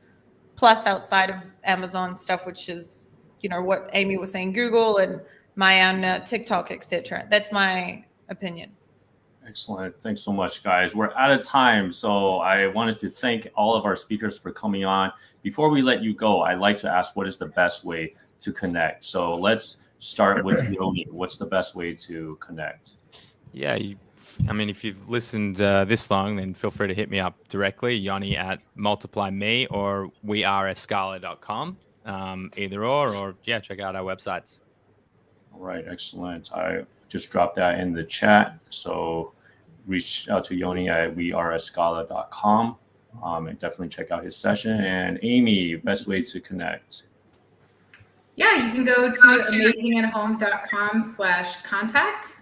Plus, outside of Amazon stuff, which is, what Amy was saying, Google and my own TikTok, etc. That's my opinion. Excellent. Thanks so much, guys. We're out of time, so I wanted to thank all of our speakers for coming on. Before we let you go, I'd like to ask, what is the best way to connect? So let's start with Yoni. What's the best way to connect? Yeah, I mean, if you've listened this long, then feel free to hit me up directly, Yoni at Multiply Me or weareascala.com, either or yeah, check out our websites. All right, excellent. I just dropped that in the chat. So reach out to Yoni at weareascala.com and definitely check out his session. And Amy, best way to connect. Yeah, you can go to amazingathome.com/contact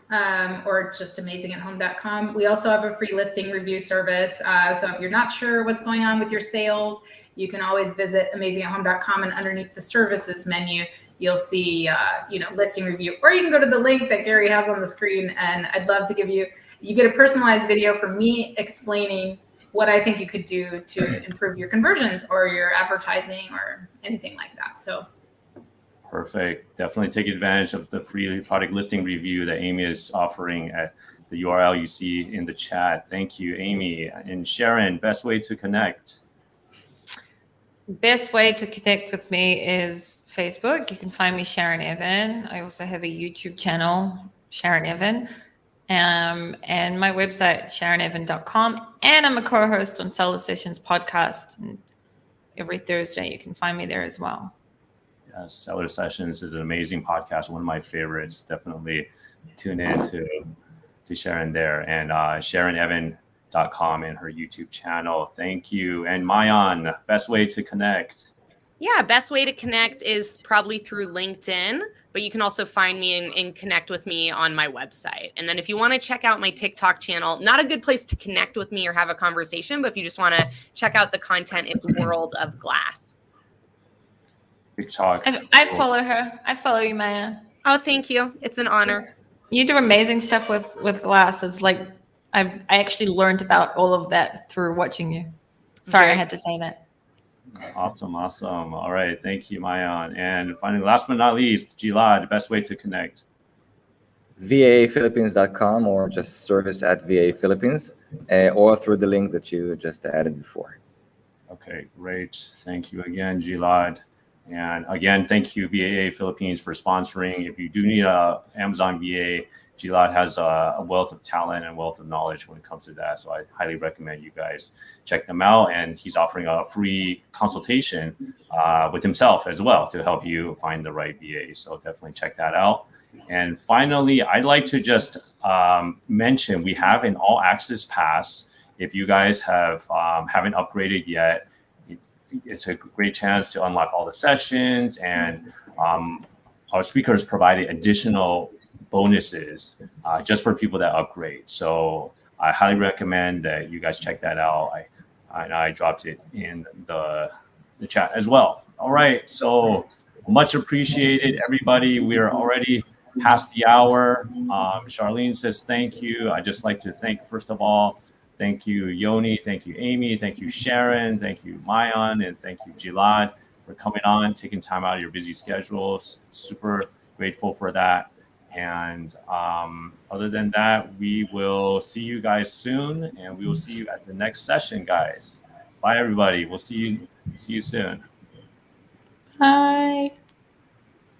or just amazingathome.com. We also have a free listing review service. So if you're not sure what's going on with your sales, you can always visit amazingathome.com, and underneath the services menu, you'll see, listing review, or you can go to the link that Gary has on the screen. And I'd love to you get a personalized video from me explaining what I think you could do to improve your conversions or your advertising or anything like that. So. Perfect. Definitely take advantage of the free product listing review that Amy is offering at the URL you see in the chat. Thank you, Amy. And Sharon, best way to connect. Best way to connect with me is Facebook. You can find me Sharon Evan. I also have a YouTube channel, Sharon Evan, and my website, sharonevan.com. And I'm a co-host on Solar Sessions podcast. And every Thursday, you can find me there as well. Seller Sessions is an amazing podcast, one of my favorites. Definitely tune in to Sharon there, and SharonEvan.com and her YouTube channel. Thank you. And Mayan, best way to connect? Yeah, best way to connect is probably through LinkedIn, but you can also find me and connect with me on my website. And then if you want to check out my TikTok channel, not a good place to connect with me or have a conversation, but if you just want to check out the content, it's World of Glass. TikTok. I follow her. I follow you, Maya. Oh, thank you. It's an honor. You do amazing stuff with glass. It's like I actually learned about all of that through watching you. Sorry, I had to say that. Awesome. All right. Thank you, Mayan. And finally, last but not least, Gilad, best way to connect. VAAphilippines.com or just service at VA Philippines or through the link that you just added before. Okay, great. Thank you again, Gilad. And again, thank you, VAA Philippines, for sponsoring. If you do need a Amazon VA, Gilad has a wealth of talent and wealth of knowledge when it comes to that. So I highly recommend you guys check them out. And he's offering a free consultation with himself as well to help you find the right VA. So definitely check that out. And finally, I'd like to just mention we have an all access pass. If you guys haven't upgraded yet, it's a great chance to unlock all the sessions, and our speakers provided additional bonuses just for people that upgrade. So I highly recommend that you guys check that out. I dropped it in the chat as well. All right, so much appreciated, everybody. We are already past the hour. Charlene says thank you. I just like to thank, first of all, thank you, Yoni. Thank you, Amy. Thank you, Sharon. Thank you, Mayan. And thank you, Gilad, for coming on, taking time out of your busy schedules. Super grateful for that. And other than that, we will see you guys soon. And we will see you at the next session, guys. Bye, everybody. We'll see you soon. Bye.